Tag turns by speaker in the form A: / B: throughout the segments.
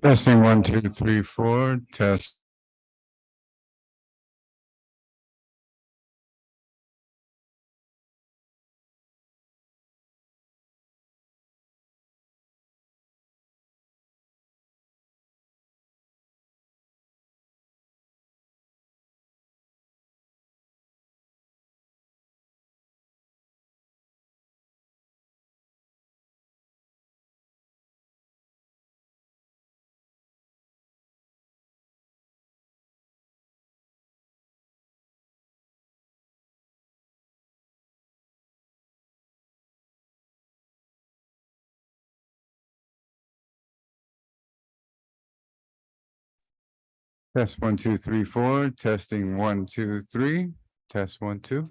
A: Testing 1, 2, 3, 4. Test. Test 1, 2, 3, 4. Testing 1, 2, 3. Test 1, 2.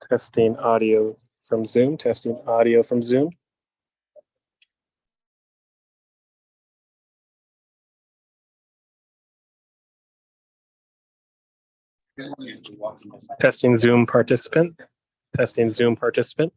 B: Testing audio from Zoom. Testing audio from Zoom. Testing Zoom participant. Testing Zoom participant.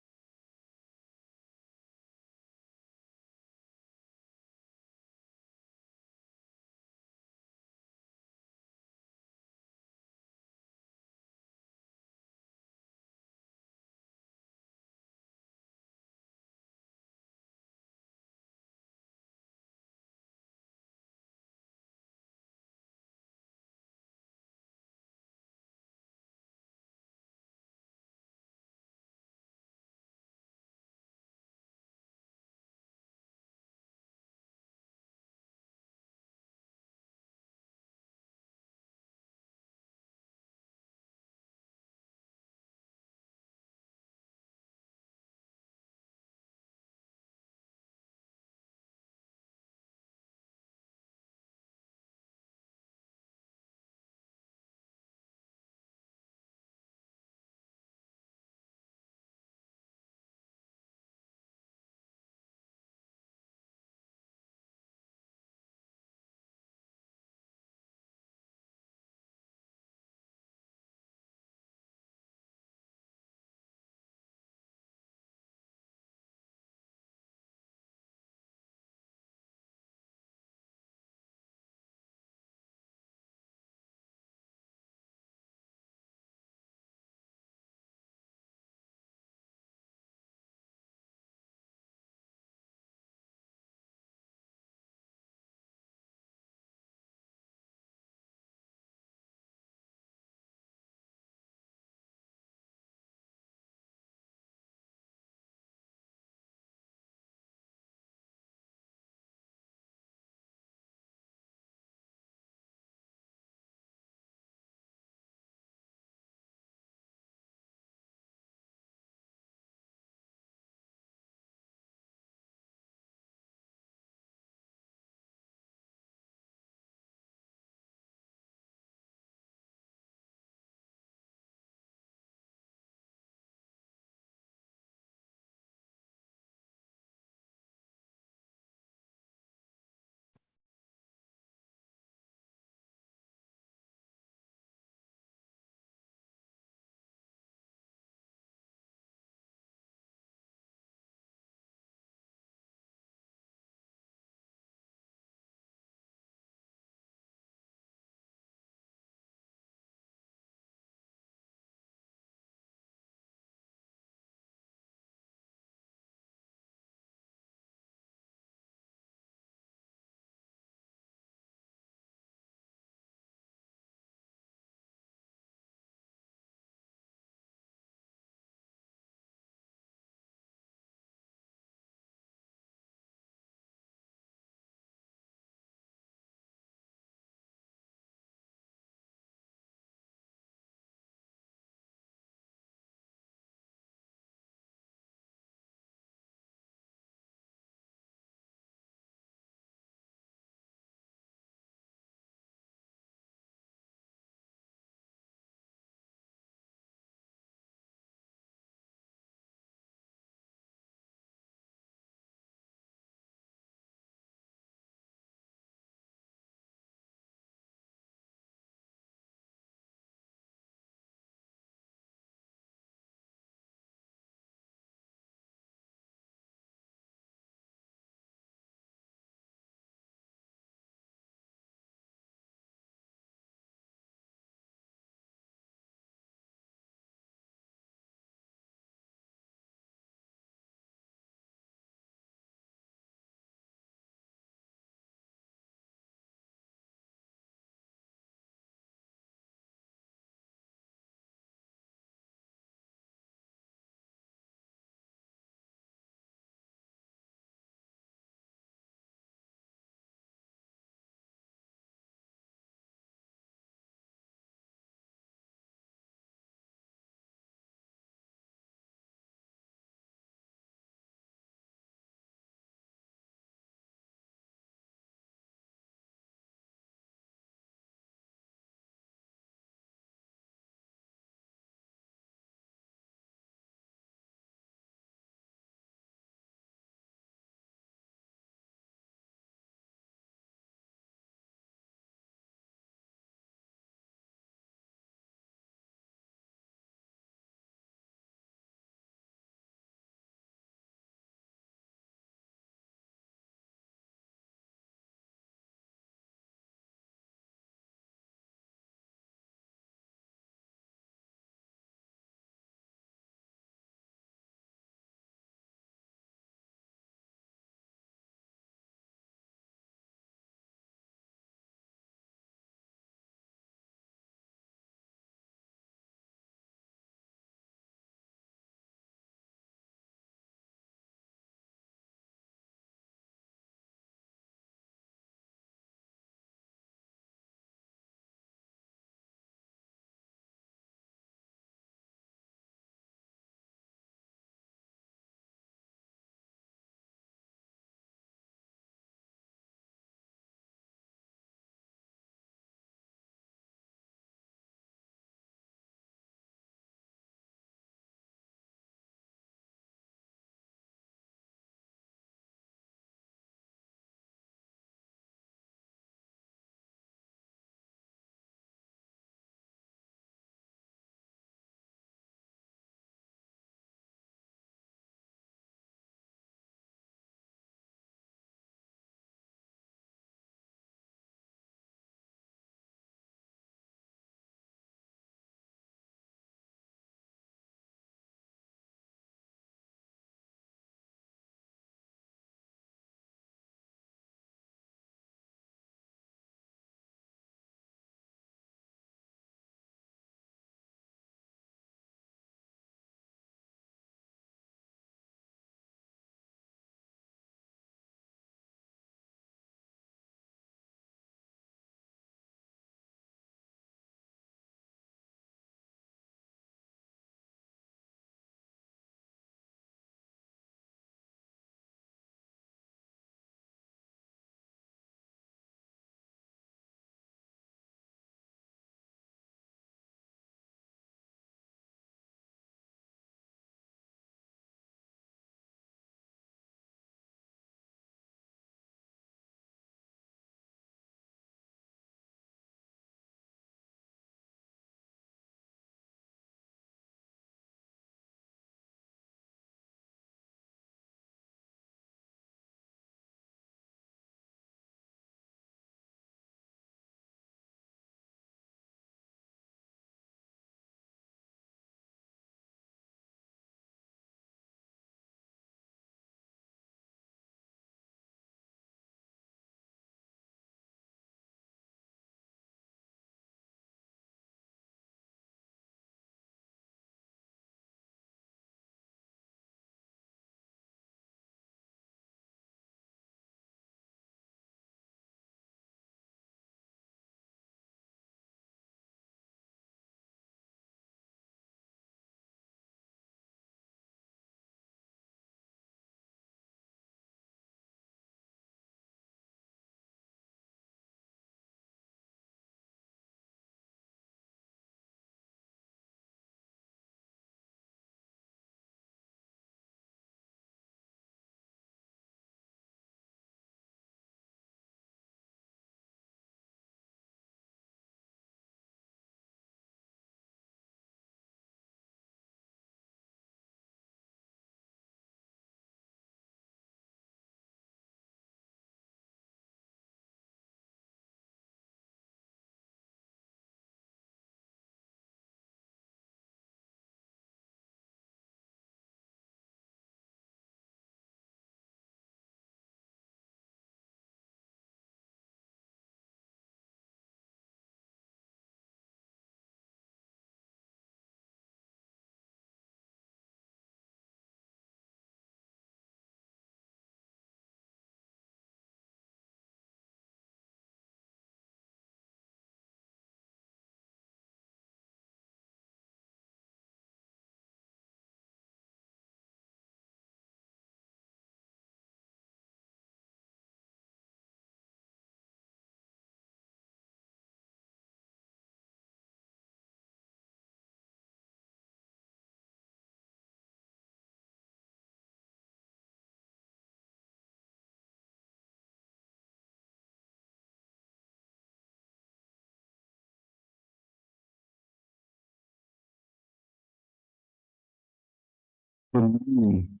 C: Good morning.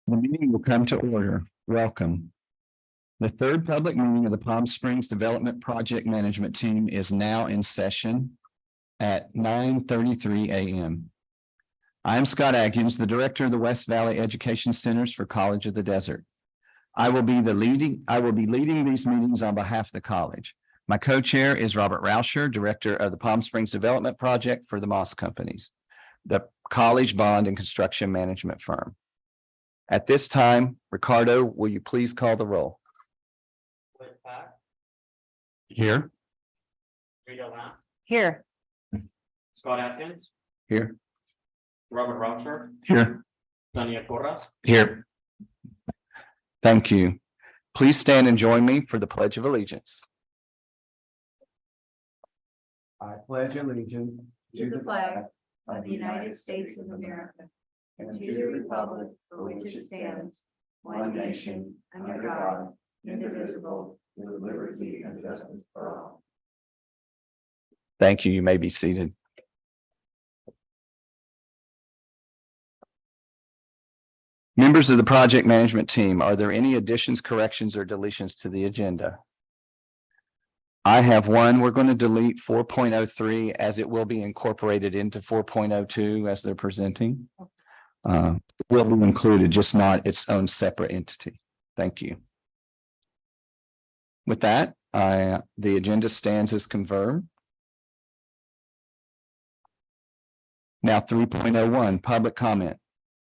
C: The meeting will come to order. Welcome. The third public meeting of the Palm Springs Development Project Management Team is now in session at 9:33 a.m. I am Scott Atkins, the Director of the West Valley Education Centers for College of the Desert. I will be leading these meetings on behalf of the college. My co-chair is Robert Rauscher, Director of the Palm Springs Development Project for the Moss Companies, the college bond and construction management firm. At this time, Ricardo, will you please call the roll?
A: Here.
D: Rita Lamb,
E: Here.
D: Scott Atkins,
C: Here.
D: Robert Rauscher,
C: Here.
D: Tania Porras.
C: Here. Thank you. Please stand and join me for the Pledge of Allegiance. I pledge allegiance
E: To the flag of the United States of America and to the republic for which it stands, one nation, under God, indivisible, with liberty and justice for all.
C: Thank you. You may be seated. Members of the project management team, are there any additions, corrections, or deletions to the agenda? I have one. We're going to delete 4.03 as it will be incorporated into 4.02 as they're presenting. It will be included, just not its own separate entity. Thank you. With that, the agenda stands as confirmed. Now 3.01, public comment.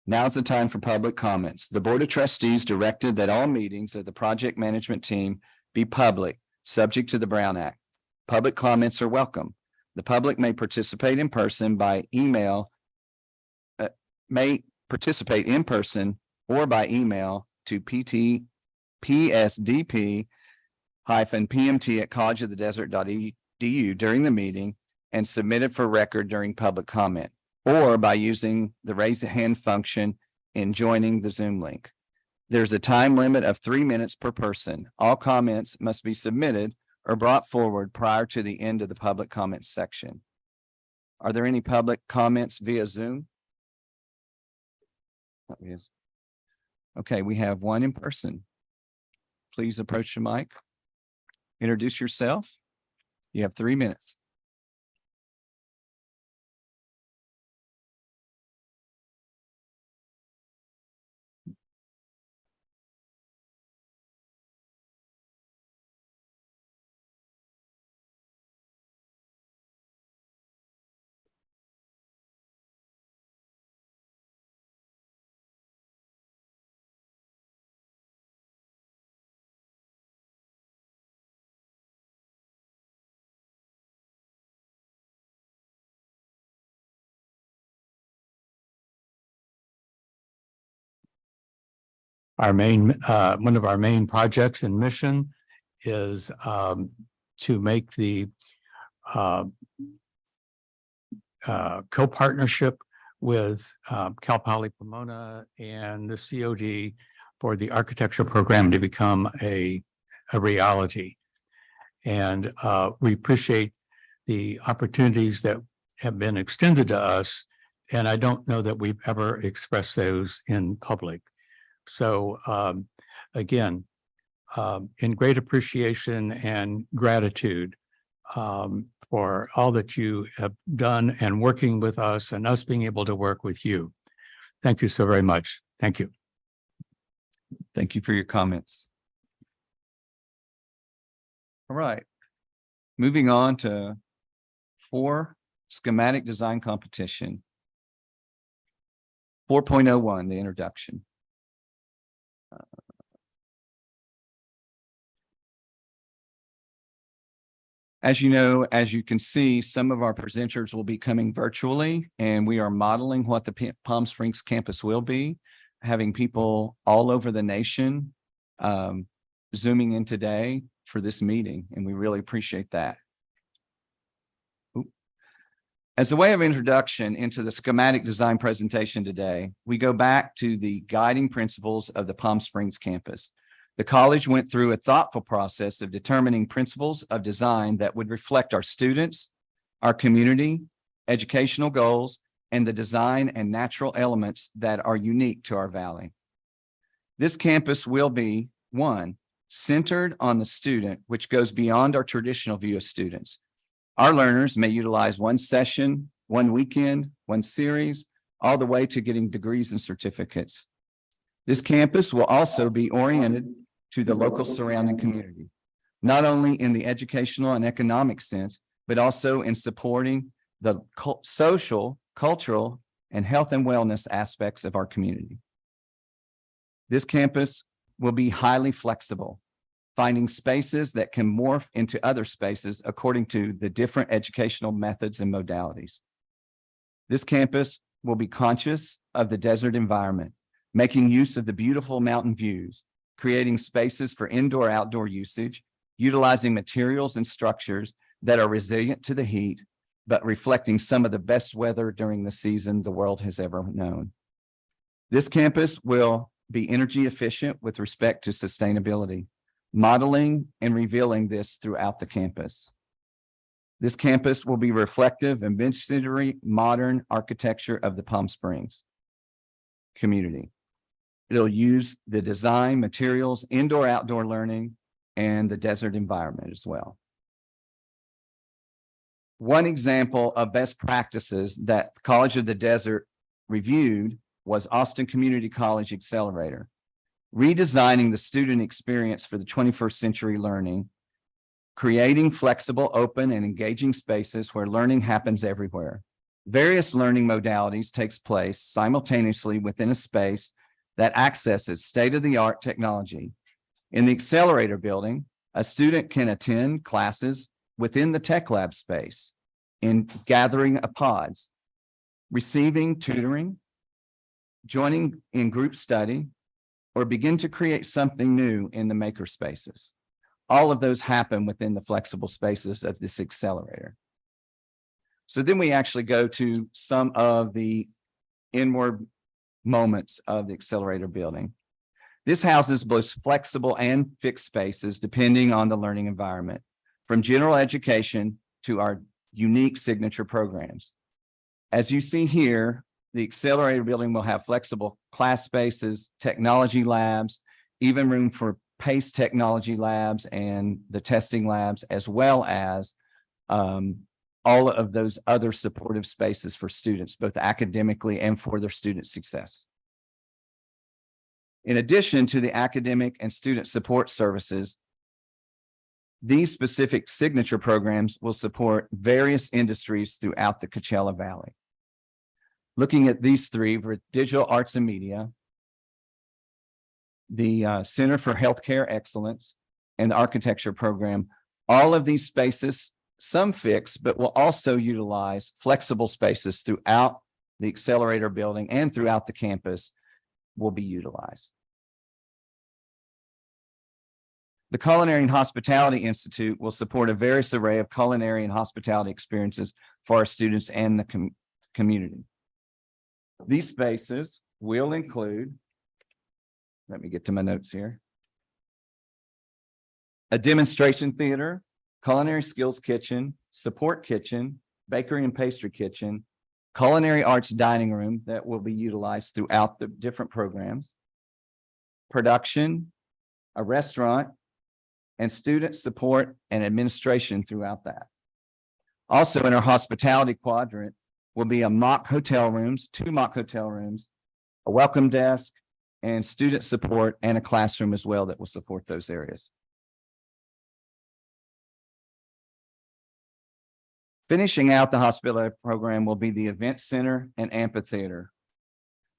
C: Now's the time for public comments. The Board of Trustees directed that all meetings of the project management team be public, subject to the Brown Act. Public comments are welcome. The public may participate in person by email, or by email to psdp-pmt@collegeofthedesert.edu during the meeting and submit it for record during public comment, or by using the raise the hand function in joining the Zoom link. There's a time limit of 3 minutes per person. All comments must be submitted or brought forward prior to the end of the public comments section. Are there any public comments via Zoom? Okay, we have one in person. Please approach the mic. Introduce yourself. You have 3 minutes.
F: One of our main projects and mission is to make the co-partnership with Cal Poly Pomona and the COD for the architecture program to become a reality. And we appreciate the opportunities that have been extended to us. And I don't know that we've ever expressed those in public. So again, in great appreciation and gratitude for all that you have done and working with us and us being able to work with you. Thank you so very much. Thank you.
C: Thank you for your comments. All right. Moving on to 4, schematic design competition. 4.01, the introduction. As you know, as you can see, some of our presenters will be coming virtually, and we are modeling what the Palm Springs campus will be, having people all over the nation Zooming in today for this meeting, and we really appreciate that. As a way of introduction into the schematic design presentation today, we go back to the guiding principles of the Palm Springs campus. The college went through a thoughtful process of determining principles of design that would reflect our students, our community, educational goals, and the design and natural elements that are unique to our valley. This campus will be, one, centered on the student, which goes beyond our traditional view of students. Our learners may utilize one session, one weekend, one series, all the way to getting degrees and certificates. This campus will also be oriented to the local surrounding community, not only in the educational and economic sense, but also in supporting the social, cultural, and health and wellness aspects of our community. This campus will be highly flexible, finding spaces that can morph into other spaces according to the different educational methods and modalities. This campus will be conscious of the desert environment, making use of the beautiful mountain views, creating spaces for indoor-outdoor usage, utilizing materials and structures that are resilient to the heat, but reflecting some of the best weather during the season the world has ever known. This campus will be energy efficient with respect to sustainability, modeling and revealing this throughout the campus. This campus will be reflective and mid-century modern architecture of the Palm Springs community. It'll use the design, materials, indoor-outdoor learning, and the desert environment as well. One example of best practices that College of the Desert reviewed was Austin Community College Accelerator, redesigning the student experience for the 21st century learning, creating flexible, open, and engaging spaces where learning happens everywhere. Various learning modalities takes place simultaneously within a space that accesses state-of-the-art technology. In the Accelerator building, a student can attend classes within the tech lab space in gathering of pods, receiving tutoring, joining in group study, or begin to create something new in the maker spaces. All of those happen within the flexible spaces of this accelerator. So then we actually go to some of the inward moments of the accelerator building. This houses both flexible and fixed spaces depending on the learning environment, from general education to our unique signature programs. As you see here, the accelerator building will have flexible class spaces, technology labs, even room for PACE technology labs and the testing labs, as well as all of those other supportive spaces for students, both academically and for their student success. In addition to the academic and student support services, these specific signature programs will support various industries throughout the Coachella Valley. Looking at these three for digital arts and media, the Center for Healthcare Excellence, and the architecture program, all of these spaces, some fixed, but will also utilize flexible spaces throughout the accelerator building and throughout the campus will be utilized. The Culinary and Hospitality Institute will support a various array of culinary and hospitality experiences for our students and the community. These spaces will include, let me get to my notes here, a demonstration theater, culinary skills kitchen, support kitchen, bakery and pastry kitchen, culinary arts dining room that will be utilized throughout the different programs, production, a restaurant, and student support and administration throughout that. Also in our hospitality quadrant will be a mock hotel rooms, 2 mock hotel rooms, a welcome desk, and student support, and a classroom as well that will support those areas. Finishing out the hospitality program will be the event center and amphitheater,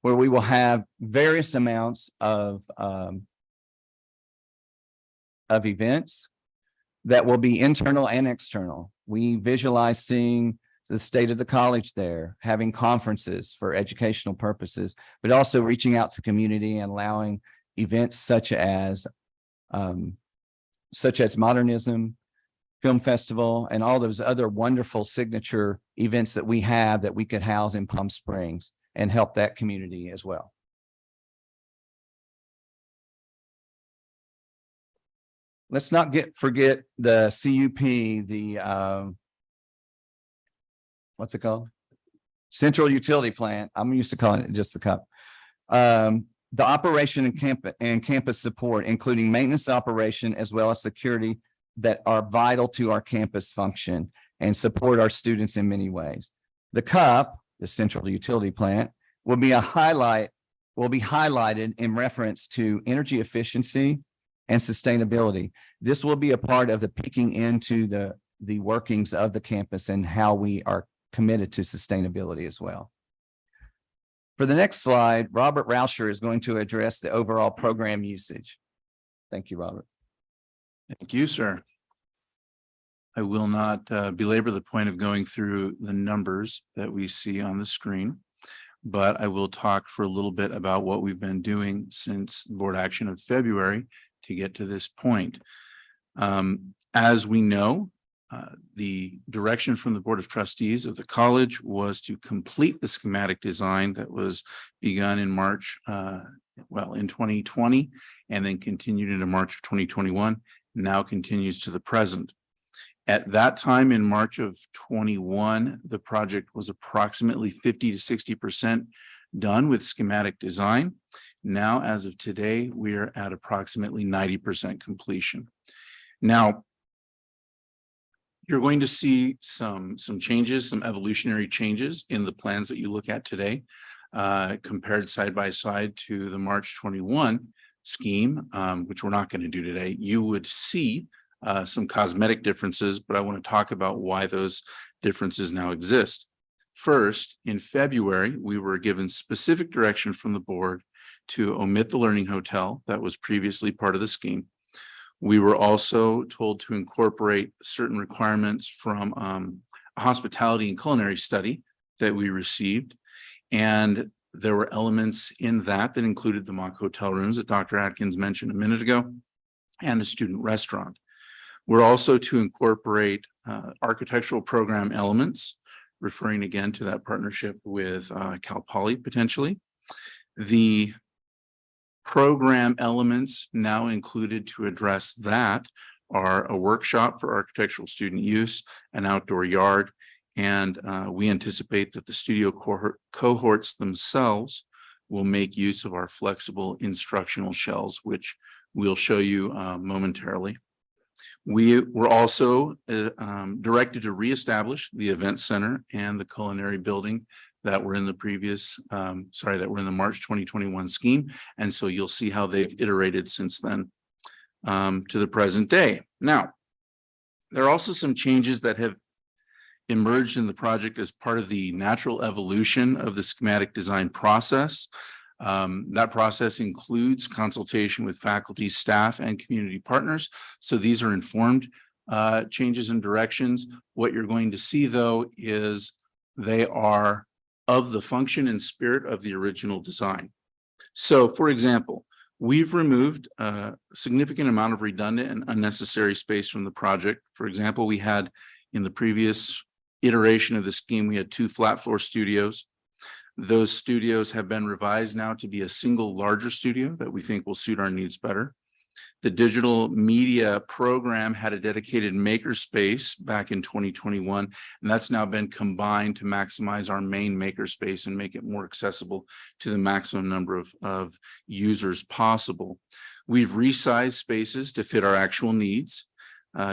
C: where we will have various amounts of events that will be internal and external. We visualize seeing the state of the college there, having conferences for educational purposes, but also reaching out to community and allowing events such as Modernism, Film Festival, and all those other wonderful signature events that we have that we could house in Palm Springs and help that community as well. Let's not forget the CUP, the what's it called? Central utility plant, I'm used to calling it just the cup. The operation and campus support, including maintenance operation as well as security that are vital to our campus function and support our students in many ways. The cup, the central utility plant, will be highlighted in reference to energy efficiency and sustainability. This will be a part of the peeking into the workings of the campus and how we are committed to sustainability as well. For the next slide, Robert Rauscher is going to address the overall program usage. Thank you, Robert.
G: Thank you, sir. I will not belabor the point of going through the numbers that we see on the screen, but I will talk for a little bit about what we've been doing since board action of February to get to this point. As we know, the direction from the Board of Trustees of the college was to complete the schematic design that was begun in March, in 2020, and then continued into March of 2021, now continues to the present. At that time in March of 21, the project was approximately 50 to 60% done with schematic design. Now, as of today, we are at approximately 90% completion. Now, you're going to see some changes, some evolutionary changes in the plans that you look at today, compared side by side to the March 21 scheme, which we're not going to do today. You would see some cosmetic differences, but I want to talk about why those differences now exist. First, in February, we were given specific direction from the board to omit the learning hotel that was previously part of the scheme. We were also told to incorporate certain requirements from a hospitality and culinary study that we received. And there were elements in that included the mock hotel rooms that Dr. Atkins mentioned a minute ago and the student restaurant. We're also to incorporate architectural program elements, referring again to that partnership with Cal Poly potentially. The program elements now included to address that are a workshop for architectural student use, an outdoor yard, and we anticipate that the studio cohorts themselves will make use of our flexible instructional shells, which we'll show you momentarily. We were also directed to reestablish the event center and the culinary building that were in the previous, that were in the March 2021 scheme. And so you'll see how they've iterated since then to the present day. Now, there are also some changes that have emerged in the project as part of the natural evolution of the schematic design process. That process includes consultation with faculty, staff, and community partners. So these are informed changes and directions. What you're going to see, though, is they are of the function and spirit of the original design. So, for example, we've removed a significant amount of redundant and unnecessary space from the project. For example, we had in the previous iteration of the scheme, we had 2 flat floor studios. Those studios have been revised now to be a single larger studio that we think will suit our needs better. The digital media program had a dedicated makerspace back in 2021, and that's now been combined to maximize our main makerspace and make it more accessible to the maximum number of users possible. We've resized spaces to fit our actual needs.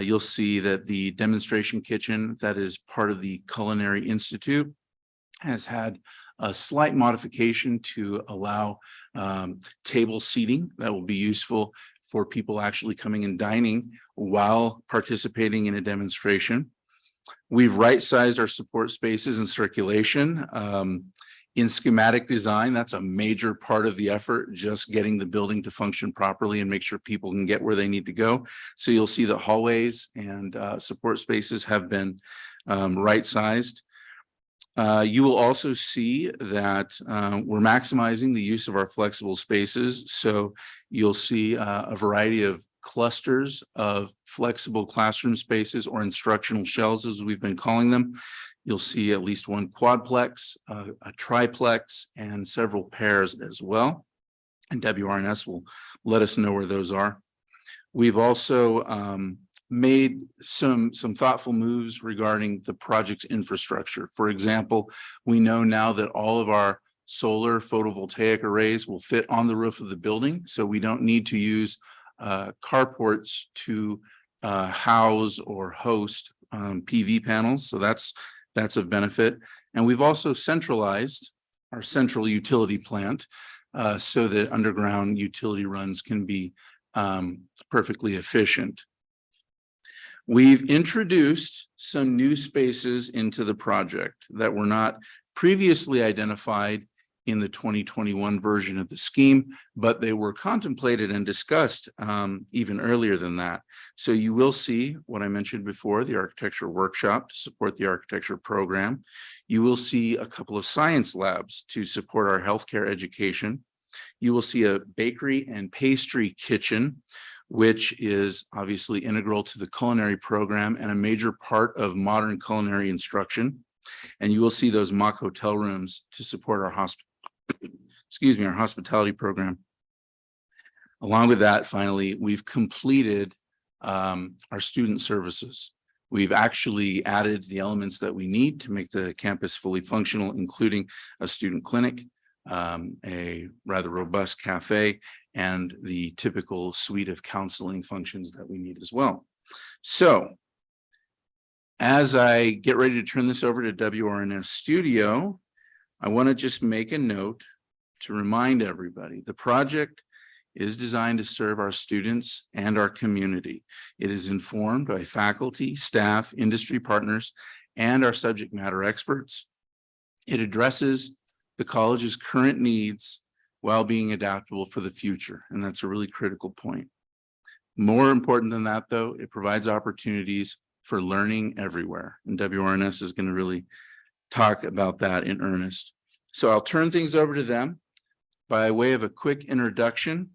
G: You'll see that the demonstration kitchen that is part of the Culinary Institute has had a slight modification to allow table seating that will be useful for people actually coming and dining while participating in a demonstration. We've right-sized our support spaces and circulation. In schematic design, that's a major part of the effort, just getting the building to function properly and make sure people can get where they need to go. So you'll see that hallways and support spaces have been right-sized. You will also see that we're maximizing the use of our flexible spaces. So you'll see a variety of clusters of flexible classroom spaces or instructional shells, as we've been calling them. You'll see at least 1 quadplex, a triplex, and several pairs as well. And WRNS will let us know where those are. We've also made some thoughtful moves regarding the project's infrastructure. For example, we know now that all of our solar photovoltaic arrays will fit on the roof of the building, so we don't need to use carports to house or host PV panels. So that's of benefit. And we've also centralized our central utility plant so that underground utility runs can be perfectly efficient. We've introduced some new spaces into the project that were not previously identified in the 2021 version of the scheme, but they were contemplated and discussed even earlier than that. So you will see what I mentioned before, the architecture workshop to support the architecture program. You will see a couple of science labs to support our healthcare education. You will see a bakery and pastry kitchen, which is obviously integral to the culinary program and a major part of modern culinary instruction. And you will see those mock hotel rooms to support our hospitality program. Along with that, finally, we've completed our student services. We've actually added the elements that we need to make the campus fully functional, including a student clinic, a rather robust cafe, and the typical suite of counseling functions that we need as well. So as I get ready to turn this over to WRNS Studio, I want to just make a note to remind everybody the project is designed to serve our students and our community. It is informed by faculty, staff, industry partners, and our subject matter experts. It addresses the college's current needs while being adaptable for the future. And that's a really critical point. More important than that, though, it provides opportunities for learning everywhere. And WRNS is going to really talk about that in earnest. So I'll turn things over to them. By way of a quick introduction,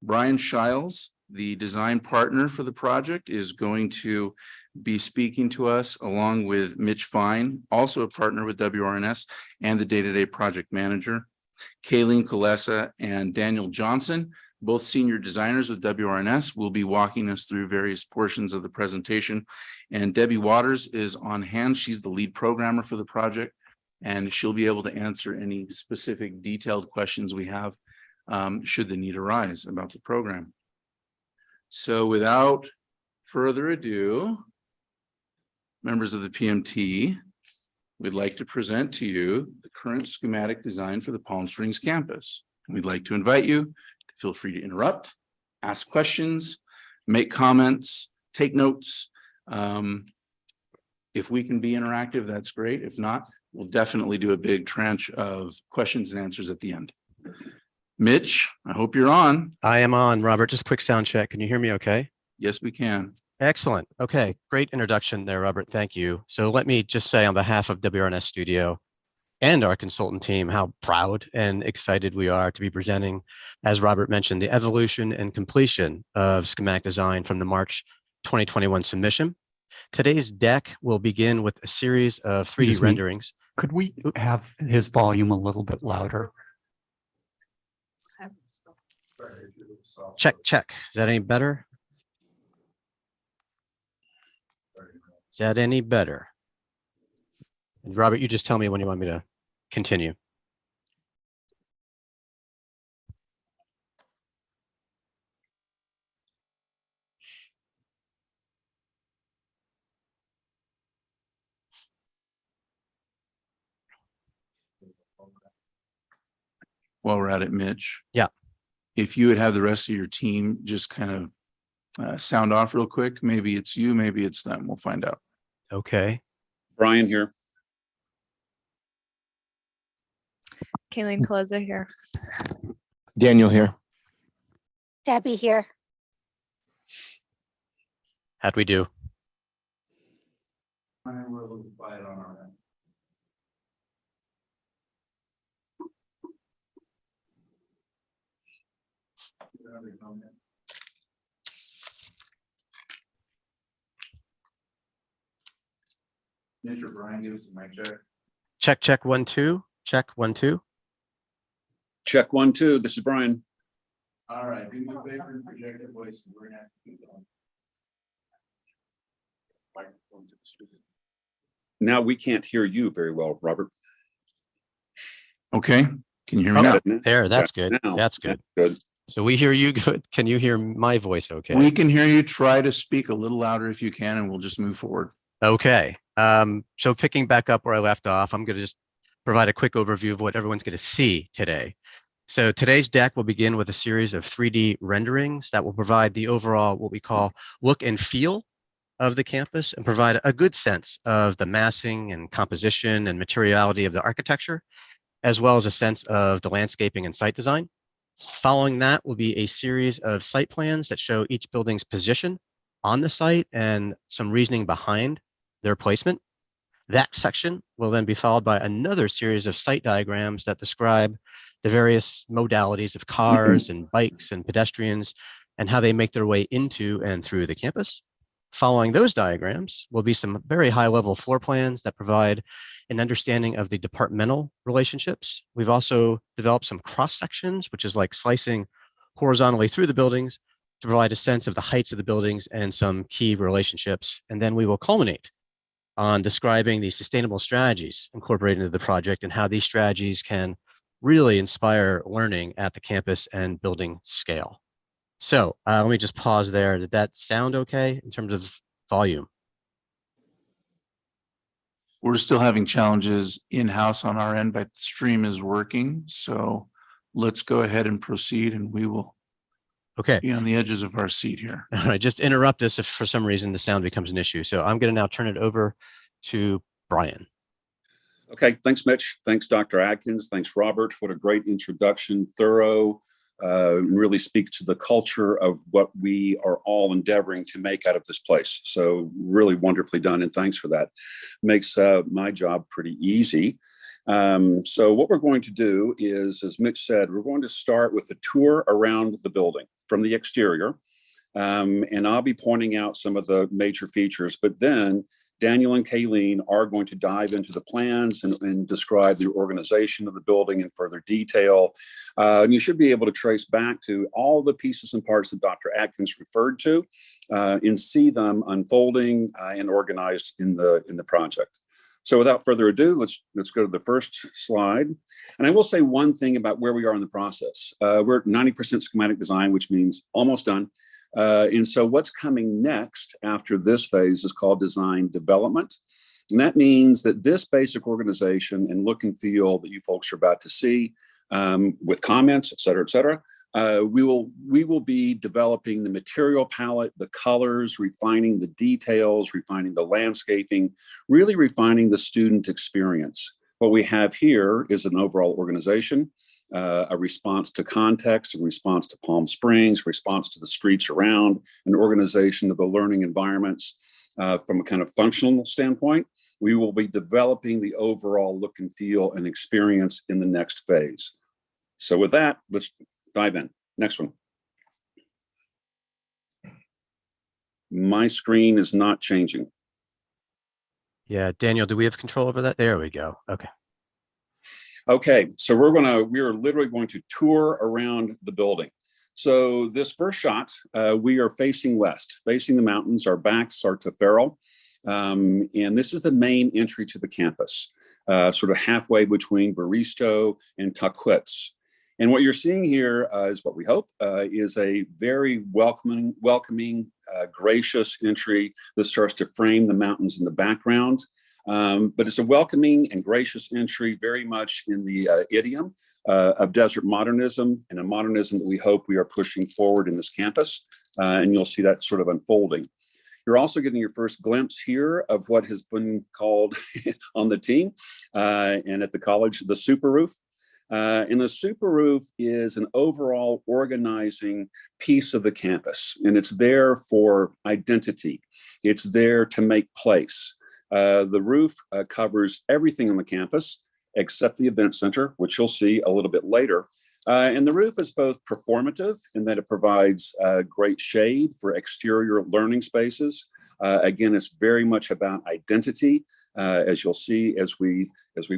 G: Brian Shiles, the design partner for the project, is going to be speaking to us along with Mitch Fine, also a partner with WRNS and the day-to-day project manager. Kayleen Kulesa and Daniel Johnson, both senior designers with WRNS, will be walking us through various portions of the presentation. And Debbie Waters is on hand. She's the lead programmer for the project, and she'll be able to answer any specific detailed questions we have should the need arise about the program. So without further ado, members of the PMT, we'd like to present to you the current schematic design for the Palm Springs campus. We'd like to invite you to feel free to interrupt, ask questions, make comments, take notes. If we can be interactive, that's great. If not, we'll definitely do a big tranche of questions and answers at the end. Mitch, I hope you're on.
H: I am on, Robert. Just quick sound check. Can you hear me okay?
G: Yes, we can.
H: Excellent. Okay, great introduction there, Robert. Thank you. So let me just say on behalf of WRNS Studio and our consultant team, how proud and excited we are to be presenting, as Robert mentioned, the evolution and completion of schematic design from the March 2021 submission. Today's deck will begin with a series of 3D
F: Excuse me.
H: renderings.
F: Could we have his volume a little bit louder?
H: Check, check. Is that any better? Is that any better? And Robert, you just tell me when you want me to continue.
G: While we're at it, Mitch.
H: Yeah.
G: If you would have the rest of your team just kind of sound off real quick. Maybe it's you, maybe it's them. We'll find out.
H: Okay.
I: Brian here.
E: Kayleen Kulesa here.
B: Daniel here.
E: Debbie here.
H: How'd we do?
G: We're a little quiet on our end. Mitch or Brian, give us a mic check.
H: Check, check, 1, 2. Check, 1, 2.
I: Check 1, 2. This is Brian.
G: All right, do me a favor and project your voice. We're gonna have to keep going.
I: Now we can't hear you very well, Robert.
G: Okay, can you hear me
H: Oh,
G: now?
H: There, that's
I: Got it
H: good.
I: now.
H: That's good.
I: Good.
H: So we hear you good. Can you hear my voice okay?
G: We can hear you. Try to speak a little louder if you can, and we'll just move forward.
H: Okay. So picking back up where I left off, I'm going to just provide a quick overview of what everyone's going to see today. So today's deck will begin with a series of 3D renderings that will provide the overall, what we call look and feel of the campus and provide a good sense of the massing and composition and materiality of the architecture, as well as a sense of the landscaping and site design. Following that will be a series of site plans that show each building's position on the site and some reasoning behind their placement. That section will then be followed by another series of site diagrams that describe the various modalities of cars and bikes and pedestrians and how they make their way into and through the campus. Following those diagrams will be some very high-level floor plans that provide an understanding of the departmental relationships. We've also developed some cross sections, which is like slicing horizontally through the buildings to provide a sense of the heights of the buildings and some key relationships. And then we will culminate on describing the sustainable strategies incorporated into the project and how these strategies can really inspire learning at the campus and building scale. So let me just pause there. Did that sound okay in terms of volume?
G: We're still having challenges in-house on our end, but the stream is working. So let's go ahead and proceed, and we will
H: Okay.
G: be on the edges of our seat here.
H: All right, just interrupt us if for some reason the sound becomes an issue. So I'm going to now turn it over to Brian.
I: Okay, thanks, Mitch. Thanks, Dr. Atkins. Thanks, Robert. What a great introduction, thorough, and really speaks to the culture of what we are all endeavoring to make out of this place. So really wonderfully done, and thanks for that. Makes my job pretty easy. So what we're going to do is, as Mitch said, we're going to start with a tour around the building from the exterior. And I'll be pointing out some of the major features, but then Daniel and Kayleen are going to dive into the plans and describe the organization of the building in further detail. And you should be able to trace back to all the pieces and parts that Dr. Atkins referred to and see them unfolding and organized in the project. So without further ado, let's go to the first slide. And I will say one thing about where we are in the process. We're at 90% schematic design, which means almost done. And so what's coming next after this phase is called design development. And that means that this basic organization and look and feel that you folks are about to see with comments, et cetera, we will be developing the material palette, the colors, refining the details, refining the landscaping, really refining the student experience. What we have here is an overall organization, a response to context, a response to Palm Springs, response to the streets around, an organization of the learning environments. From a kind of functional standpoint, we will be developing the overall look and feel and experience in the next phase. So with that, let's dive in. Next one. My screen is not changing.
H: Yeah, Daniel, do we have control over that? There we go. Okay.
I: Okay, so we are literally going to tour around the building. So this first shot, we are facing west, facing the mountains. Our backs are to Farrell. And this is the main entry to the campus, sort of halfway between Baristo and Tuckwitz. And what you're seeing here is what we hope is a very welcoming, gracious entry that starts to frame the mountains in the background. But it's a welcoming and gracious entry, very much in the idiom of desert modernism, and a modernism that we hope we are pushing forward in this campus. And you'll see that sort of unfolding. You're also getting your first glimpse here of what has been called on the team and at the college, the super roof. And the super roof is an overall organizing piece of the campus, and it's there for identity. It's there to make place. The roof covers everything on the campus except the event center, which you'll see a little bit later. And the roof is both performative in that it provides great shade for exterior learning spaces. Again, it's very much about identity, as you'll see as we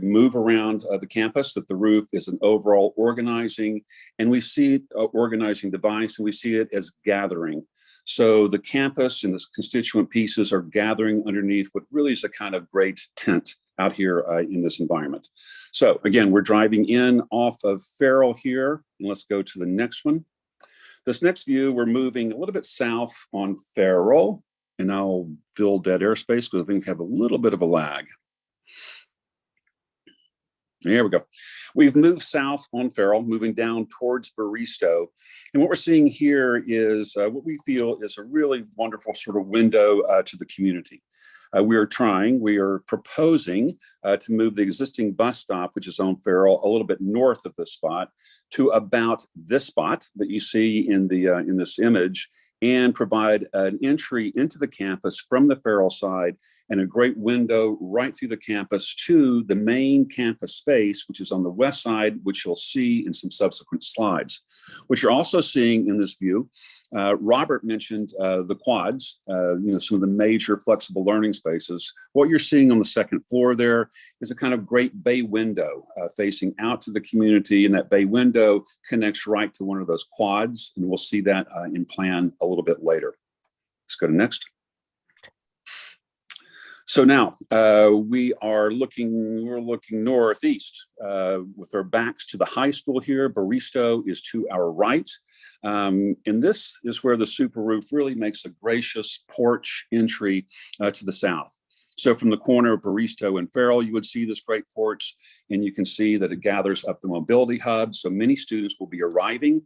I: move around the campus, that the roof is an overall organizing, and we see it organizing device, and we see it as gathering. So the campus and its constituent pieces are gathering underneath what really is a kind of great tent out here in this environment. So again, we're driving in off of Farrell here, and let's go to the next one. This next view, we're moving a little bit south on Farrell, and I'll fill dead airspace because I think we have a little bit of a lag. There we go. We've moved south on Farrell, moving down towards Baristo. And what we're seeing here is what we feel is a really wonderful sort of window to the community. We are proposing to move the existing bus stop, which is on Farrell, a little bit north of this spot to about this spot that you see in this image, and provide an entry into the campus from the Farrell side and a great window right through the campus to the main campus space, which is on the west side, which you'll see in some subsequent slides. What you're also seeing in this view, Robert mentioned the quads, some of the major flexible learning spaces. What you're seeing on the second floor there is a kind of great bay window facing out to the community, and that bay window connects right to one of those quads, and we'll see that in plan a little bit later. Let's go to next. So now we're looking northeast with our backs to the high school here. Baristo is to our right. And this is where the super roof really makes a gracious porch entry to the south. So from the corner of Baristo and Farrell, you would see this great porch, and you can see that it gathers up the mobility hub. So many students will be arriving,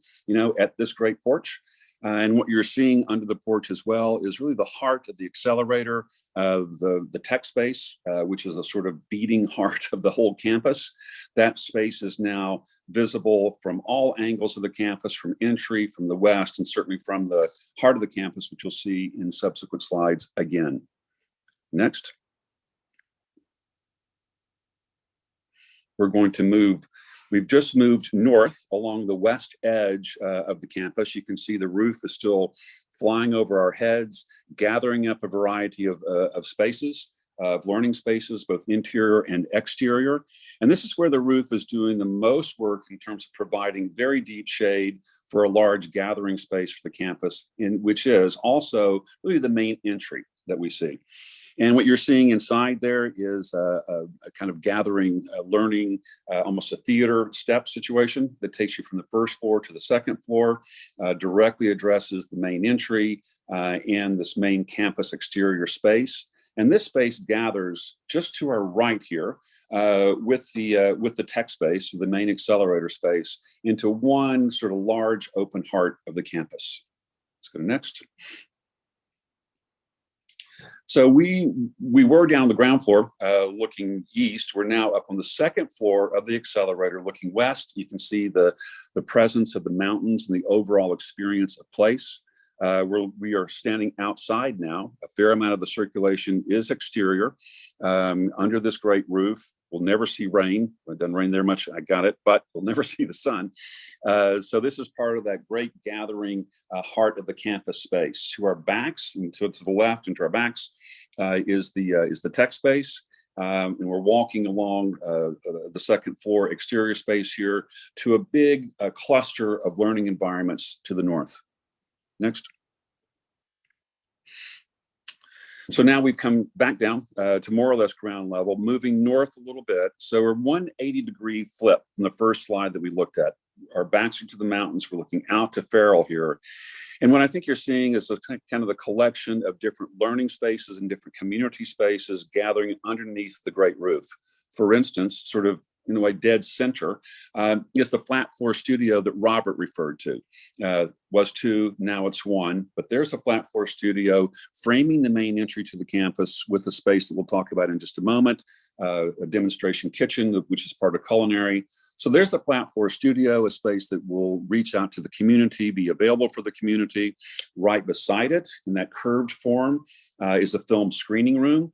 I: at this great porch. And what you're seeing under the porch as well is really the heart of the Accelerator, the tech space, which is a sort of beating heart of the whole campus. That space is now visible from all angles of the campus, from entry, from the west, and certainly from the heart of the campus, which you'll see in subsequent slides again. Next. We're going to move. We've just moved north along the west edge of the campus. You can see the roof is still flying over our heads, gathering up a variety of spaces, of learning spaces, both interior and exterior. And this is where the roof is doing the most work in terms of providing very deep shade for a large gathering space for the campus, which is also really the main entry that we see. And what you're seeing inside there is a kind of gathering, learning, almost a theater step situation that takes you from the first floor to the second floor, directly addresses the main entry and this main campus exterior space. And this space gathers just to our right here with the tech space, the main accelerator space, into one sort of large open heart of the campus. Let's go to next. So we were down on the ground floor looking east. We're now up on the second floor of the accelerator looking west. You can see the presence of the mountains and the overall experience of place. We are standing outside now. A fair amount of the circulation is exterior under this great roof. We'll never see rain. It doesn't rain there much, I got it, but we'll never see the sun. So this is part of that great gathering heart of the campus space. To our backs, and to the left and to our backs is the tech space. And we're walking along the second floor exterior space here to a big cluster of learning environments to the north. Next. So now we've come back down to more or less ground level, moving north a little bit. So we're 180-degree flip from the first slide that we looked at. Our backs are to the mountains. We're looking out to Farrell here. And what I think you're seeing is kind of the collection of different learning spaces and different community spaces gathering underneath the great roof. For instance, sort of in a way dead center is the flat floor studio that Robert referred to. Was two, now it's one, but there's a flat floor studio framing the main entry to the campus with a space that we'll talk about in just a moment, a demonstration kitchen, which is part of Culinary. So there's the flat floor studio, a space that will reach out to the community, be available for the community. Right beside it, in that curved form, is a film screening room.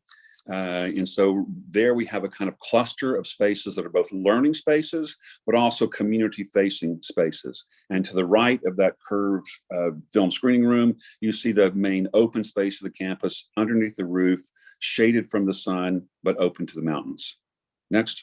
I: And so there we have a kind of cluster of spaces that are both learning spaces, but also community facing spaces. And to the right of that curved film screening room, you see the main open space of the campus underneath the roof, shaded from the sun, but open to the mountains. Next.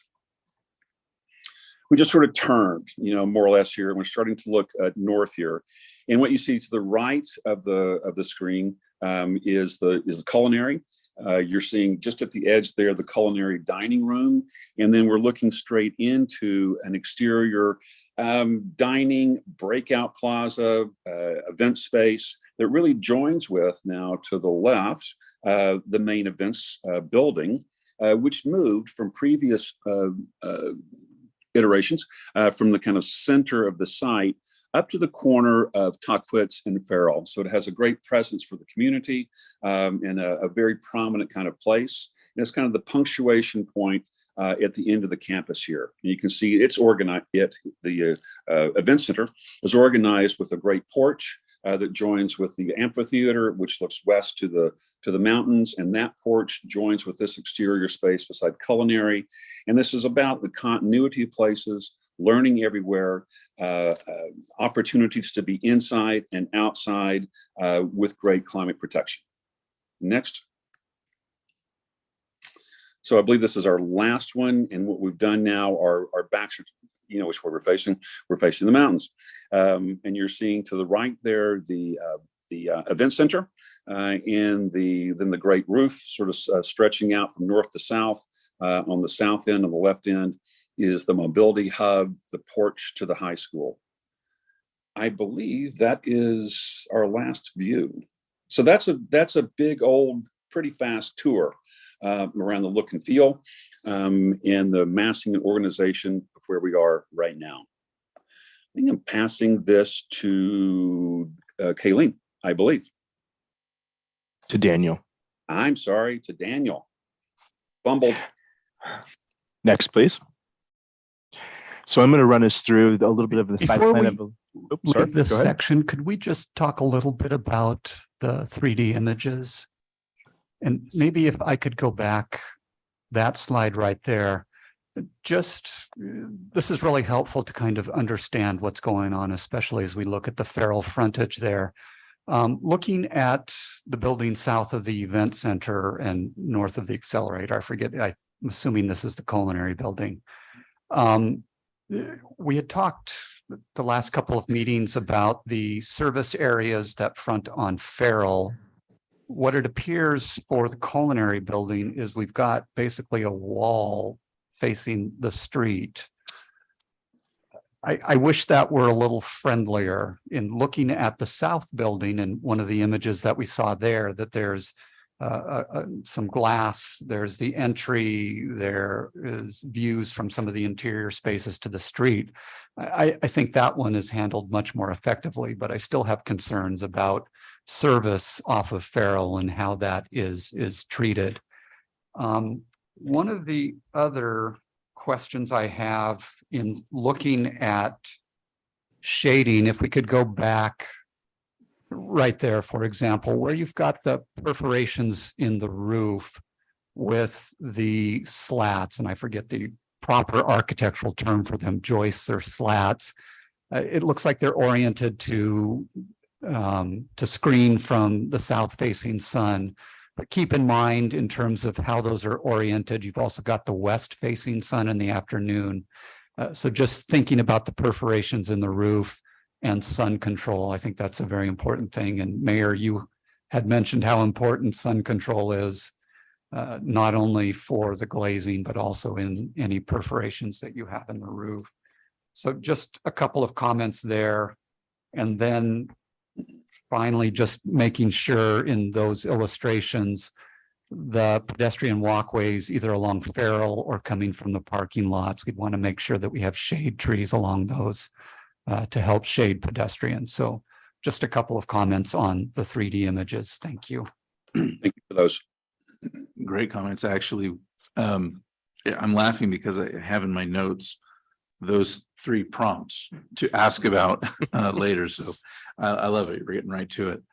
I: we just sort of turned, more or less here. And we're starting to look north here. And what you see to the right of the screen is the culinary. You're seeing just at the edge there, the culinary dining room. And then we're looking straight into an exterior dining breakout plaza, event space that really joins with now to the left, the main events building, which moved from previous iterations from the kind of center of the site up to the corner of Tahquitz and Farrell. So it has a great presence for the community and a very prominent kind of place. And it's kind of the punctuation point at the end of the campus here. And you can see it's organized, the event center is organized with a great porch that joins with the amphitheater, which looks west to the mountains. And that porch joins with this exterior space beside culinary. And this is about the continuity of places, learning everywhere, opportunities to be inside and outside with great climate protection. Next. So I believe this is our last one. And what we've done now are backs, which we're facing the mountains. And you're seeing to the right there, the event center and then the great roof sort of stretching out from north to south. On the south end, on the left end, is the mobility hub, the porch to the high school. I believe that is our last view. So that's a big old, pretty fast tour around the look and feel and the massing and organization of where we are right now. I think I'm passing this to Kayleen, I believe.
J: To Daniel.
I: I'm sorry, to Daniel. Bumbled.
J: Next, please. So I'm going to run us through a little bit of the site
F: Before
J: plan.
F: Leave this section, could we just talk a little bit about the 3D images? And maybe if I could go back, that slide right there, this is really helpful to kind of understand what's going on, especially as we look at the Farrell frontage there. Looking at the building south of the event center and north of the Accelerator, I'm assuming this is the Culinary building. We had talked the last couple of meetings about the service areas that front on Farrell. What it appears for the Culinary building is we've got basically a wall facing the street. I wish that were a little friendlier. In looking at the south building and one of the images that we saw there, that there's some glass, there's the entry, there is views from some of the interior spaces to the street. I think that one is handled much more effectively, but I still have concerns about service off of Farrell and how that is treated. One of the other questions I have in looking at shading, if we could go back right there, for example, where you've got the perforations in the roof with the slats, and I forget the proper architectural term for them, joists or slats. It looks like they're oriented to screen from the south-facing sun. But keep in mind, in terms of how those are oriented, you've also got the west-facing sun in the afternoon. So just thinking about the perforations in the roof and sun control, I think that's a very important thing. And Mayor, you had mentioned how important sun control is, not only for the glazing, but also in any perforations that you have in the roof. So just a couple of comments there. And then finally, just making sure in those illustrations, the pedestrian walkways, either along Farrell or coming from the parking lots, we'd want to make sure that we have shade trees along those to help shade pedestrians. So just a couple of comments on the 3D images. Thank you.
I: Thank you for those.
G: Great comments, actually. Yeah, I'm laughing because I have in my notes those 3 prompts to ask about later. So I love it. You're getting right to it.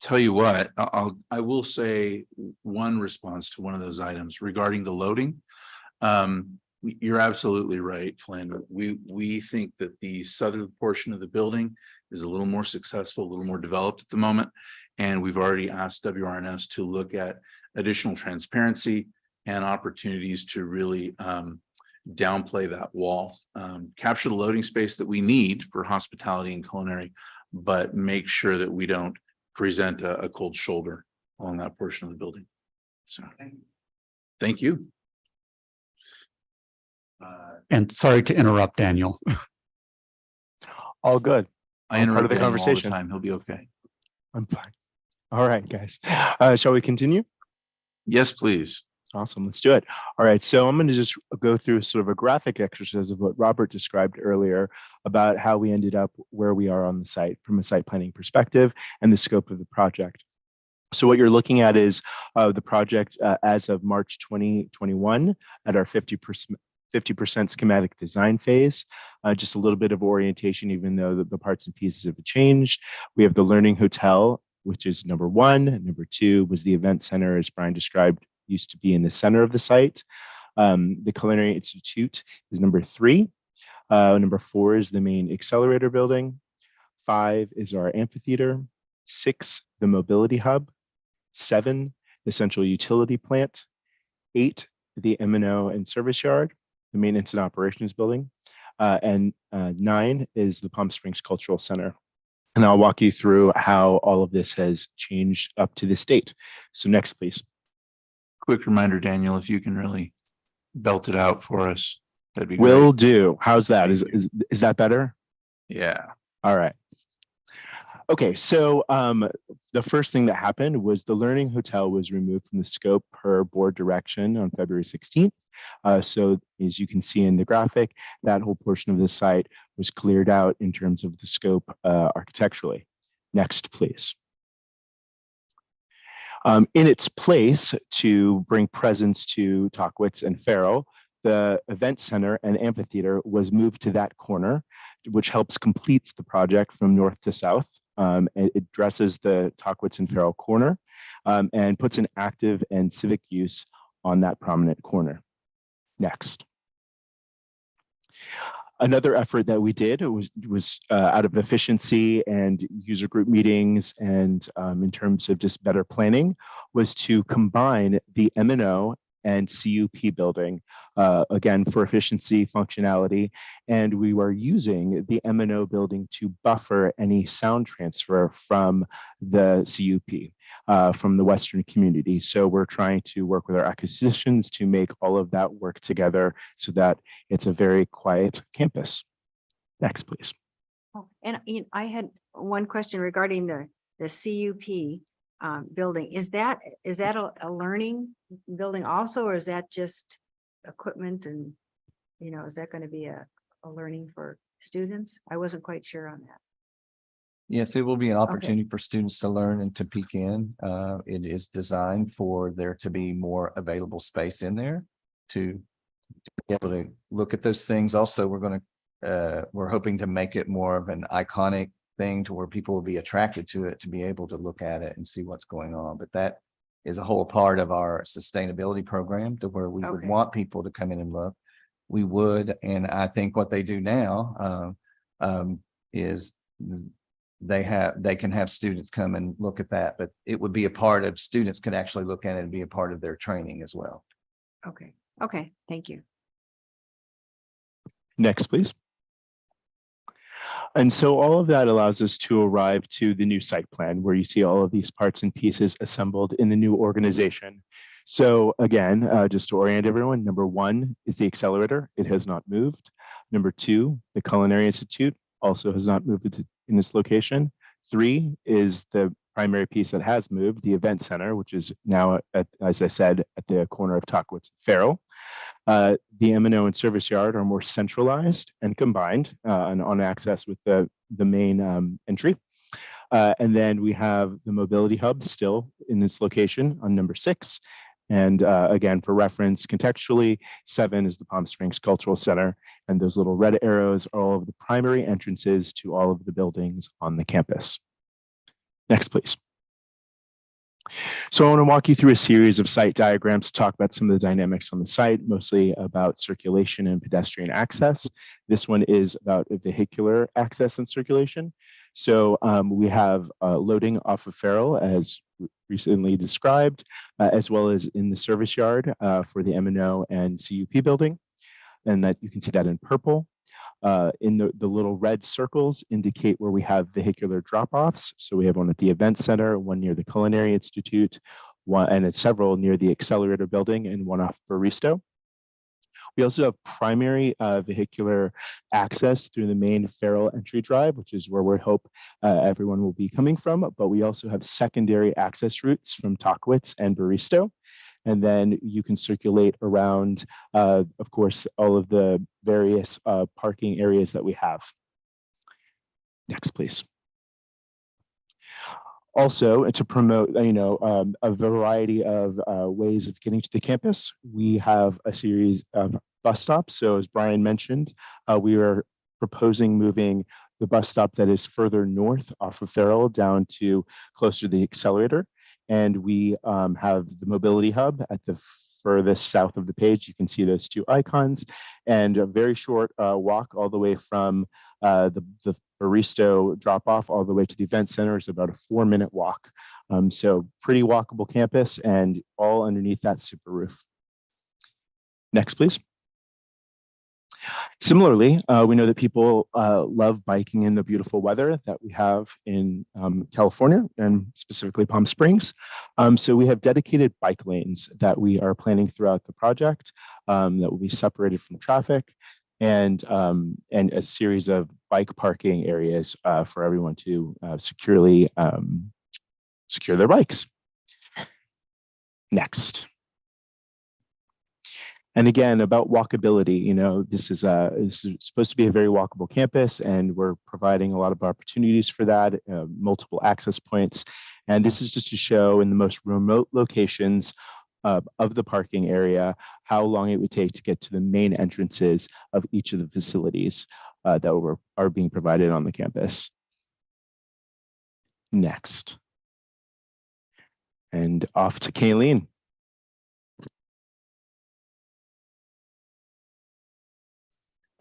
G: Tell you what, I will say one response to one of those items regarding the loading. You're absolutely right, Flynn. We think that the southern portion of the building is a little more successful, a little more developed at the moment. And we've already asked WRNS to look at additional transparency and opportunities to really downplay that wall. Capture the loading space that we need for hospitality and culinary, but make sure that we don't present a cold shoulder along that portion of the building. So, thank you.
F: And sorry to interrupt, Daniel.
J: All good.
G: I
J: All part
G: interrupt
J: of the
G: Daniel all the
J: conversation.
G: time. He'll be okay.
J: I'm fine. All right, guys. Shall we continue?
G: Yes, please.
J: Awesome. Let's do it. All right. So I'm going to just go through sort of a graphic exercise of what Robert described earlier about how we ended up where we are on the site from a site planning perspective and the scope of the project. So what you're looking at is the project as of March 2021 at our 50% schematic design phase. Just a little bit of orientation, even though the parts and pieces have changed. We have the Learning Hotel, which is number 1. Number 2 was the Event Center, as Brian described, used to be in the center of the site. The Culinary Institute is number 3. Number 4 is the main Accelerator building. 5 is our amphitheater. 6, the Mobility Hub. 7, the Central Utility Plant. 8, the M&O and Service Yard, the Maintenance and Operations Building. And 9 is the Palm Springs Cultural Center. And I'll walk you through how all of this has changed up to this date. So next, please.
G: Quick reminder, Daniel, if you can really belt it out for us, that'd be
J: Will
G: great.
J: do. How's that? Is that better?
G: Yeah.
J: All right. Okay, so the first thing that happened was the Learning Hotel was removed from the scope per board direction on February 16th. So as you can see in the graphic, that whole portion of the site was cleared out in terms of the scope architecturally. Next, please. In its place to bring presence to Tockwitz and Farrell, the Event Center and Amphitheater was moved to that corner, which helps complete the project from north to south. It addresses the Tockwitz and Farrell corner and puts an active and civic use on that prominent corner. Next. Another effort that we did was out of efficiency and user group meetings and in terms of just better planning was to combine the M&O and CUP building, again, for efficiency, functionality, and we were using the M&O building to buffer any sound transfer from the CUP, from the Western community. So we're trying to work with our acquisitions to make all of that work together so that it's a very quiet campus. Next, please.
E: Oh, and I had one question regarding the CUP building. Is that a learning building also, or is that just equipment and, is that going to be a learning for students? I wasn't quite sure on that.
C: Yes, it will be an opportunity for students to learn and to peek in. It is designed for there to be more available space in there to be able to look at those things. Also, we're hoping to make it more of an iconic thing to where people will be attracted to it, to be able to look at it and see what's going on. But that is a whole part of our sustainability program, to where we would want people to come in and look. We would, and I think what they do now is they can have students come and look at that, but it would be a part of, students could actually look at it and be a part of their training as well.
E: Okay, thank you.
J: Next, please. And so all of that allows us to arrive to the new site plan, where you see all of these parts and pieces assembled in the new organization. So again, just to orient everyone, number 1 is the Accelerator. It has not moved. Number 2, the Culinary Institute also has not moved in this location. 3 is the primary piece that has moved, the Event Center, which is now, as I said, at the corner of Tockwitz and Farrell. The M&O and Service Yard are more centralized and combined and on access with the main entry. And then we have the Mobility Hub still in this location on number 6. And again, for reference, contextually, 7 is the Palm Springs Cultural Center. And those little red arrows are all of the primary entrances to all of the buildings on the campus. Next, please. So I want to walk you through a series of site diagrams to talk about some of the dynamics on the site, mostly about circulation and pedestrian access. This one is about vehicular access and circulation. So we have loading off of Farrell, as recently described, as well as in the service yard for the M&O and CUP building. and that you can see that in purple. In the little red circles indicate where we have vehicular drop-offs. So we have one at the Event Center, one near the Culinary Institute, and it's several near the Accelerator building, and one off Baristo. We also have primary vehicular access through the main Farrell entry drive, which is where we hope everyone will be coming from. But we also have secondary access routes from Tockwitz and Baristo. And then you can circulate around, of course, all of the various parking areas that we have. Next, please. Also, to promote, a variety of ways of getting to the campus, we have a series of bus stops. So as Brian mentioned, we are proposing moving the bus stop that is further north off of Farrell down to closer to the Accelerator. And we have the mobility hub at the furthest south of the page. You can see those two icons, and a very short walk all the way from the Baristo drop off all the way to the event center is about a 4-minute walk. So pretty walkable campus, and all underneath that super roof. Next, please. Similarly, we know that people love biking in the beautiful weather that we have in California, and specifically Palm Springs. So we have dedicated bike lanes that we are planning throughout the project that will be separated from traffic, and a series of bike parking areas for everyone to securely secure their bikes. Next. And again, about walkability, this is supposed to be a very walkable campus, and we're providing a lot of opportunities for that, multiple access points. And this is just to show in the most remote locations of the parking area, how long it would take to get to the main entrances of each of the facilities that are being provided on the campus. Next. And off to Kayleen.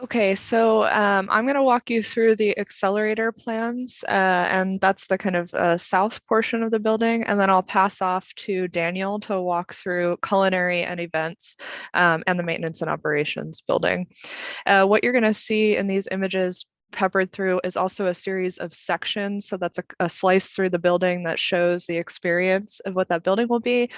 K: Okay, so I'm going to walk you through the accelerator plans, and that's the kind of south portion of the building. And then I'll pass off to Daniel to walk through culinary and events and the maintenance and operations building. What you're going to see in these images peppered through is also a series of sections. So that's a slice through the building that shows the experience of what that building will be.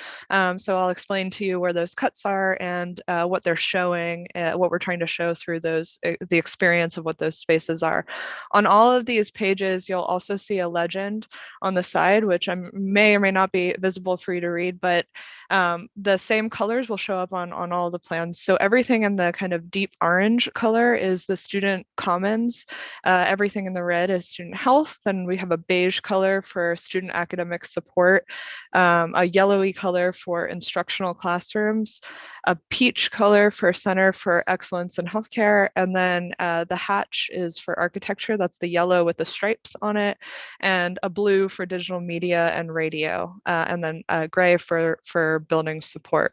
K: So I'll explain to you where those cuts are and what they're showing, what we're trying to show through those, the experience of what those spaces are. On all of these pages, you'll also see a legend on the side, which may or may not be visible for you to read, but the same colors will show up on all the plans. So everything in the kind of deep orange color is the student commons. Everything in the red is student health. Then we have a beige color for student academic support, a yellowy color for instructional classrooms, a peach color for Center for Excellence in Healthcare, and then the hatch is for architecture. That's the yellow with the stripes on it, and a blue for digital media and radio, and then gray for building support.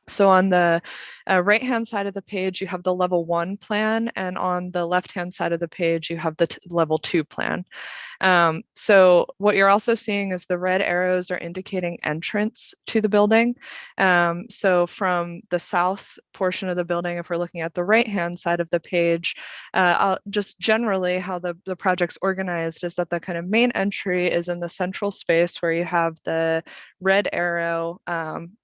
K: So on the right-hand side of the page, you have the level 1 plan, and on the left-hand side of the page, you have the level 2 plan. So what you're also seeing is the red arrows are indicating entrance to the building. So from the south portion of the building, if we're looking at the right-hand side of the page, just generally how the project's organized is that the kind of main entry is in the central space where you have the red arrow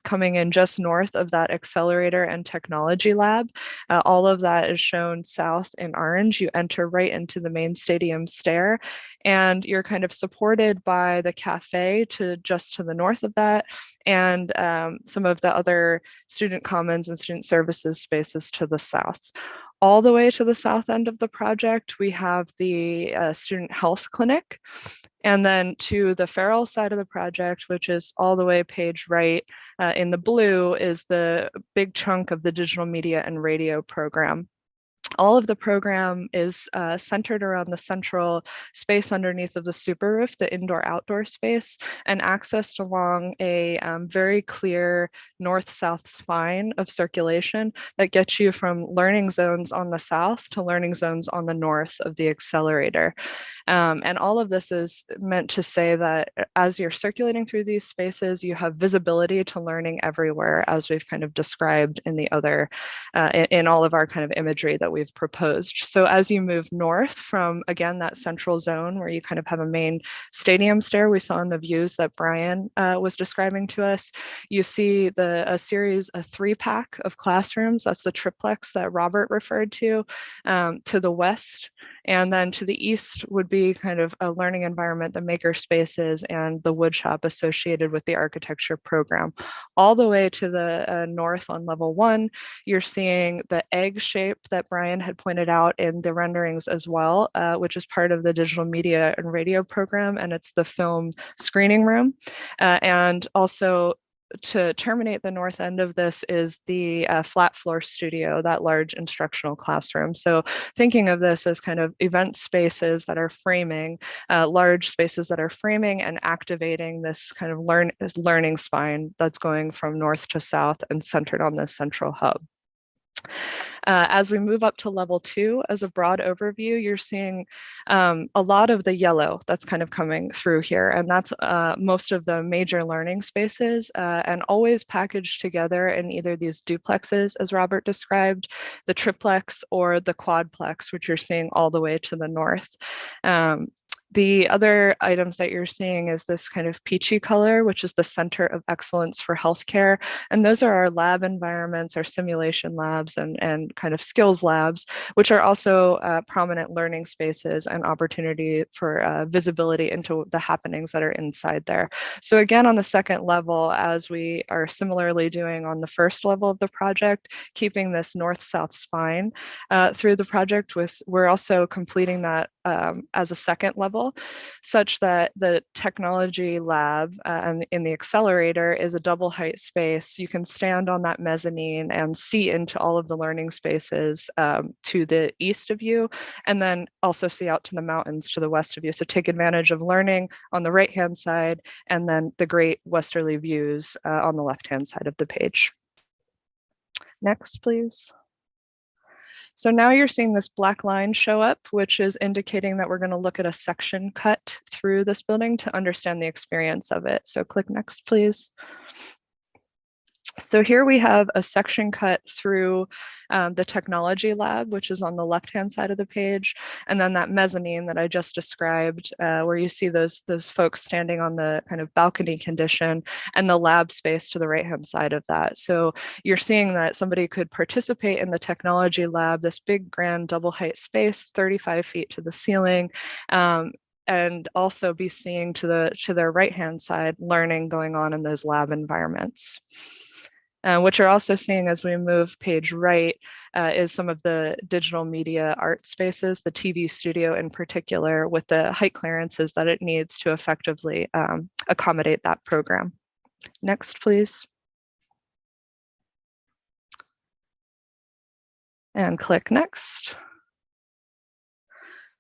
K: coming in just north of that accelerator and technology lab. All of that is shown south in orange. You enter right into the main stadium stair, and you're kind of supported by the cafe just to the north of that, and some of the other student commons and student services spaces to the south. All the way to the south end of the project, we have the student health clinic. And then to the Farrell side of the project, which is all the way page right in the blue, is the big chunk of the digital media and radio program. All of the program is centered around the central space underneath of the super roof, the indoor-outdoor space, and accessed along a very clear north-south spine of circulation that gets you from learning zones on the south to learning zones on the north of the accelerator. And all of this is meant to say that as you're circulating through these spaces, you have visibility to learning everywhere, as we've kind of described in the other, in all of our kind of imagery that we've proposed. So as you move north from, again, that central zone where you kind of have a main stadium stair we saw in the views that Brian was describing to us, you see a series, a 3-pack of classrooms. That's the triplex that Robert referred to the west. And then to the east would be kind of a learning environment, the maker spaces and the wood shop associated with the architecture program. All the way to the north on level 1, you're seeing the egg shape that Brian had pointed out in the renderings as well, which is part of the digital media and radio program, and it's the film screening room. And also to terminate the north end of this is the flat floor studio, that large instructional classroom. So thinking of this as kind of event spaces that are framing, large spaces that are framing and activating this kind of learning spine that's going from north to south and centered on this central hub. As we move up to level 2, as a broad overview, you're seeing a lot of the yellow that's kind of coming through here. And that's most of the major learning spaces and always packaged together in either these duplexes, as Robert described, the triplex or the quadplex, which you're seeing all the way to the north. The other items that you're seeing is this kind of peachy color, which is the Center of Excellence for Healthcare. And those are our lab environments, our simulation labs and kind of skills labs, which are also prominent learning spaces and opportunity for visibility into the happenings that are inside there. So again, on the second level, as we are similarly doing on the first level of the project, keeping this north-south spine through the project, we're also completing that as a second level, such that the technology lab and in the accelerator is a double height space. You can stand on that mezzanine and see into all of the learning spaces to the east of you, and then also see out to the mountains to the west of you. So take advantage of learning on the right-hand side and then the great westerly views on the left-hand side of the page. Next, please. So now you're seeing this black line show up, which is indicating that we're going to look at a section cut through this building to understand the experience of it. So click next, please. So here we have a section cut through the technology lab, which is on the left-hand side of the page, and then that mezzanine that I just described, where you see those folks standing on the kind of balcony condition, and the lab space to the right-hand side of that. So you're seeing that somebody could participate in the technology lab, this big grand double height space, 35 feet to the ceiling, and also be seeing to their right-hand side learning going on in those lab environments. What you're also seeing as we move page right is some of the digital media art spaces, the TV studio in particular, with the height clearances that it needs to effectively accommodate that program. Next, please. And click next.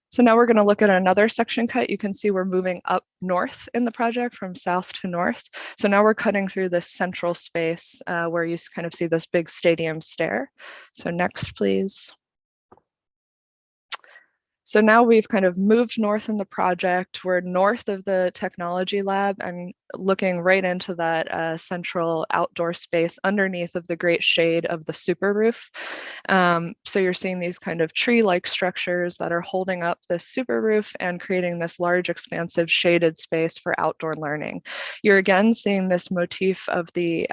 K: So now we're going to look at another section cut. You can see we're moving up north in the project from south to north. So now we're cutting through this central space where you kind of see this big stadium stair. So next, please. So now we've kind of moved north in the project. We're north of the technology lab and looking right into that central outdoor space underneath of the great shade of the super roof. So you're seeing these kind of tree-like structures that are holding up this super roof and creating this large expansive shaded space for outdoor learning. You're again seeing this motif of the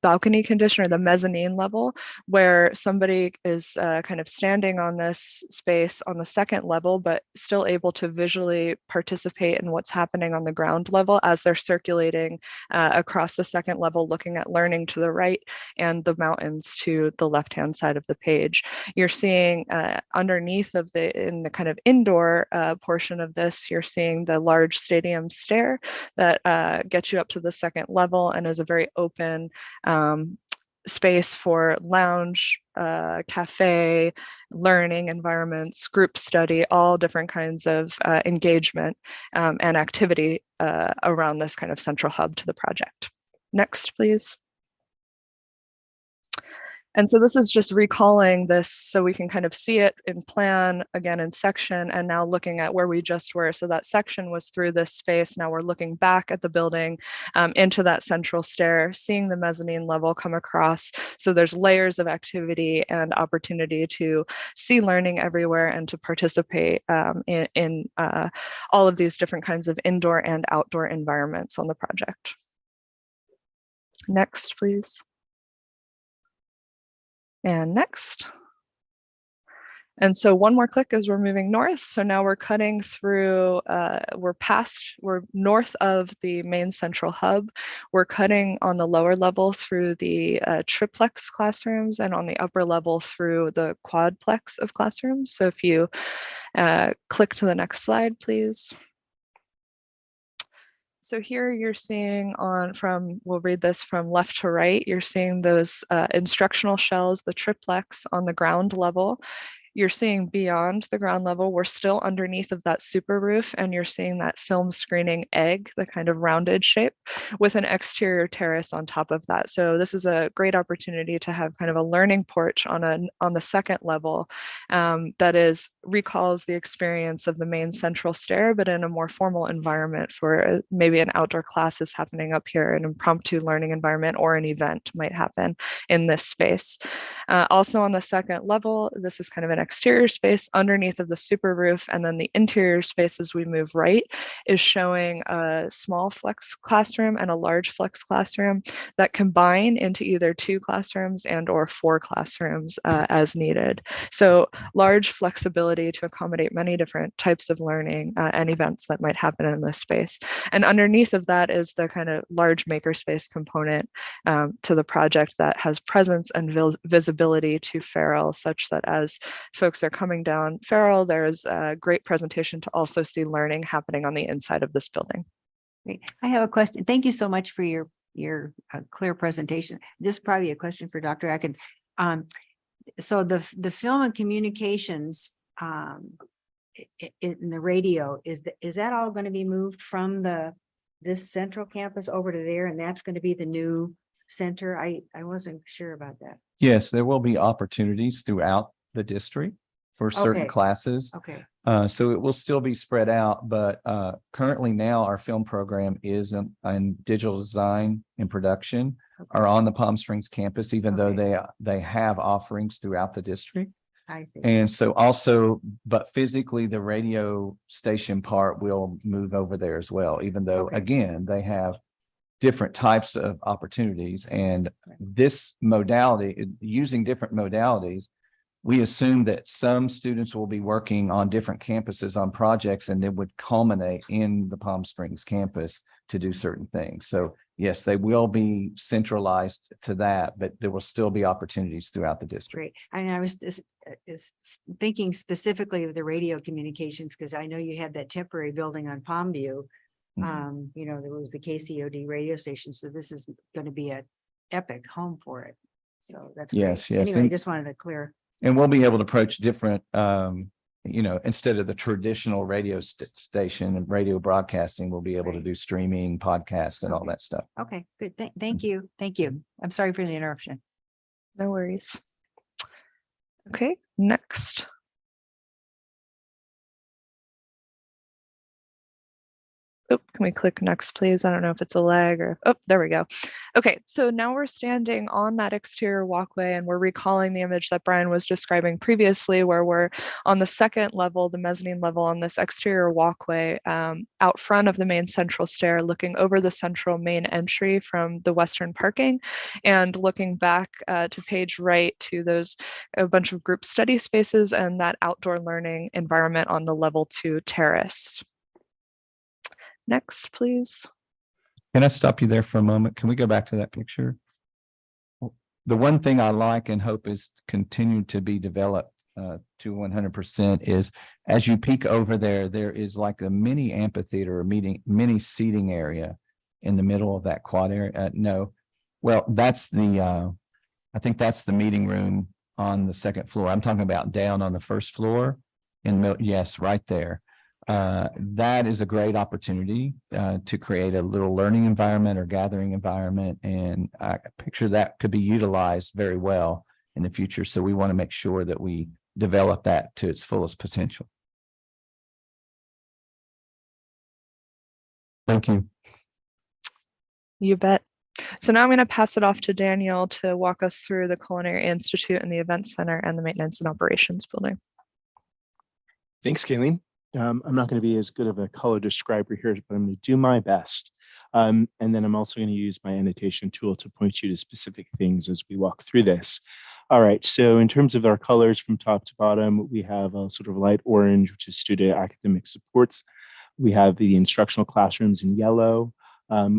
K: balcony condition or the mezzanine level, where somebody is kind of standing on this space on the second level, but still able to visually participate in what's happening on the ground level as they're circulating across the second level, looking at learning to the right and the mountains to the left-hand side of the page. You're seeing underneath of in the kind of indoor portion of this, you're seeing the large stadium stair that gets you up to the second level and is a very open space for lounge, cafe, learning environments, group study, all different kinds of engagement and activity around this kind of central hub to the project. Next, please. And so this is just recalling this so we can kind of see it in plan, again in section, and now looking at where we just were. So that section was through this space. Now we're looking back at the building into that central stair, seeing the mezzanine level come across. So there's layers of activity and opportunity to see learning everywhere and to participate in all of these different kinds of indoor and outdoor environments on the project. Next, please. And next. And so one more click as we're moving north. So now we're cutting through, we're north of the main central hub. We're cutting on the lower level through the triplex classrooms and on the upper level through the quadplex of classrooms. So if you click to the next slide, please. So here you're seeing we'll read this from left to right, you're seeing those instructional shells, the triplex on the ground level. You're seeing beyond the ground level, we're still underneath of that super roof, and you're seeing that film screening egg, the kind of rounded shape, with an exterior terrace on top of that. So this is a great opportunity to have kind of a learning porch on the second level that recalls the experience of the main central stair, but in a more formal environment for maybe an outdoor class is happening up here, an impromptu learning environment, or an event might happen in this space. Also on the second level, this is kind of an exterior space underneath of the super roof, and then the interior space as we move right is showing a small flex classroom and a large flex classroom that combine into either 2 classrooms and or 4 classrooms as needed. So large flexibility to accommodate many different types of learning and events that might happen in this space. And underneath of that is the kind of large makerspace component to the project that has presence and visibility to Farrell, such that as folks are coming down Farrell, there's a great presentation to also see learning happening on the inside of this building.
E: Great. I have a question. Thank you so much for your clear presentation. This is probably a question for Dr. Atkins. So the film and communications in the radio, is that all going to be moved from this central campus over to there, and that's going to be the new center? I wasn't sure about that.
C: Yes, there will be opportunities throughout the district for certain
E: Okay.
C: classes.
E: Okay.
C: So it will still be spread out, but currently now our film program is in digital design and production are on the Palm Springs campus, even though they have offerings throughout the district.
E: I see.
C: And so also, but physically the radio station part will move over there as well, even though again, they have different types of opportunities. And this modality, using different modalities, we assume that some students will be working on different campuses on projects and then would culminate in the Palm Springs campus to do certain things. So yes, they will be centralized to that, but there will still be opportunities throughout the district.
E: Great. And I was thinking specifically of the radio communications, because I know you had that temporary building on Palmview. You know, there was the KCOD radio station. So this is going to be an epic home for it. So that's great.
C: Yes.
E: Anyway, I just wanted to clear.
C: And we'll be able to approach different, you know, instead of the traditional radio station and radio broadcasting, we'll be able to do streaming, podcast, and all that stuff.
E: Okay, good. Thank you. Thank you. I'm sorry for the interruption.
K: No worries. Okay, next. Oh, can we click next, please? I don't know if it's a lag or, oh, there we go. Okay, so now we're standing on that exterior walkway and we're recalling the image that Brian was describing previously, where we're on the second level, the mezzanine level on this exterior walkway out front of the main central stair, looking over the central main entry from the western parking and looking back to page right to a bunch of group study spaces and that outdoor learning environment on the level 2 terrace. Next, please.
C: Can I stop you there for a moment? Can we go back to that picture? The one thing I like and hope is continued to be developed to 100% is as you peek over there, there is like a mini amphitheater, mini seating area in the middle of that quad area. No, well, that's the I think that's the meeting room on the second floor. I'm talking about down on the first floor. Yes, right there. That is a great opportunity to create a little learning environment or gathering environment. And I picture that could be utilized very well in the future. So we want to make sure that we develop that to its fullest potential. Thank you.
K: You bet. So now I'm going to pass it off to Daniel to walk us through the Culinary Institute and the Event Center and the Maintenance and Operations building.
J: Thanks, Kayleen. I'm not going to be as good of a color describer here, but I'm going to do my best. And then I'm also going to use my annotation tool to point you to specific things as we walk through this. All right, so in terms of our colors from top to bottom, we have a sort of light orange, which is student academic supports. We have the instructional classrooms in yellow,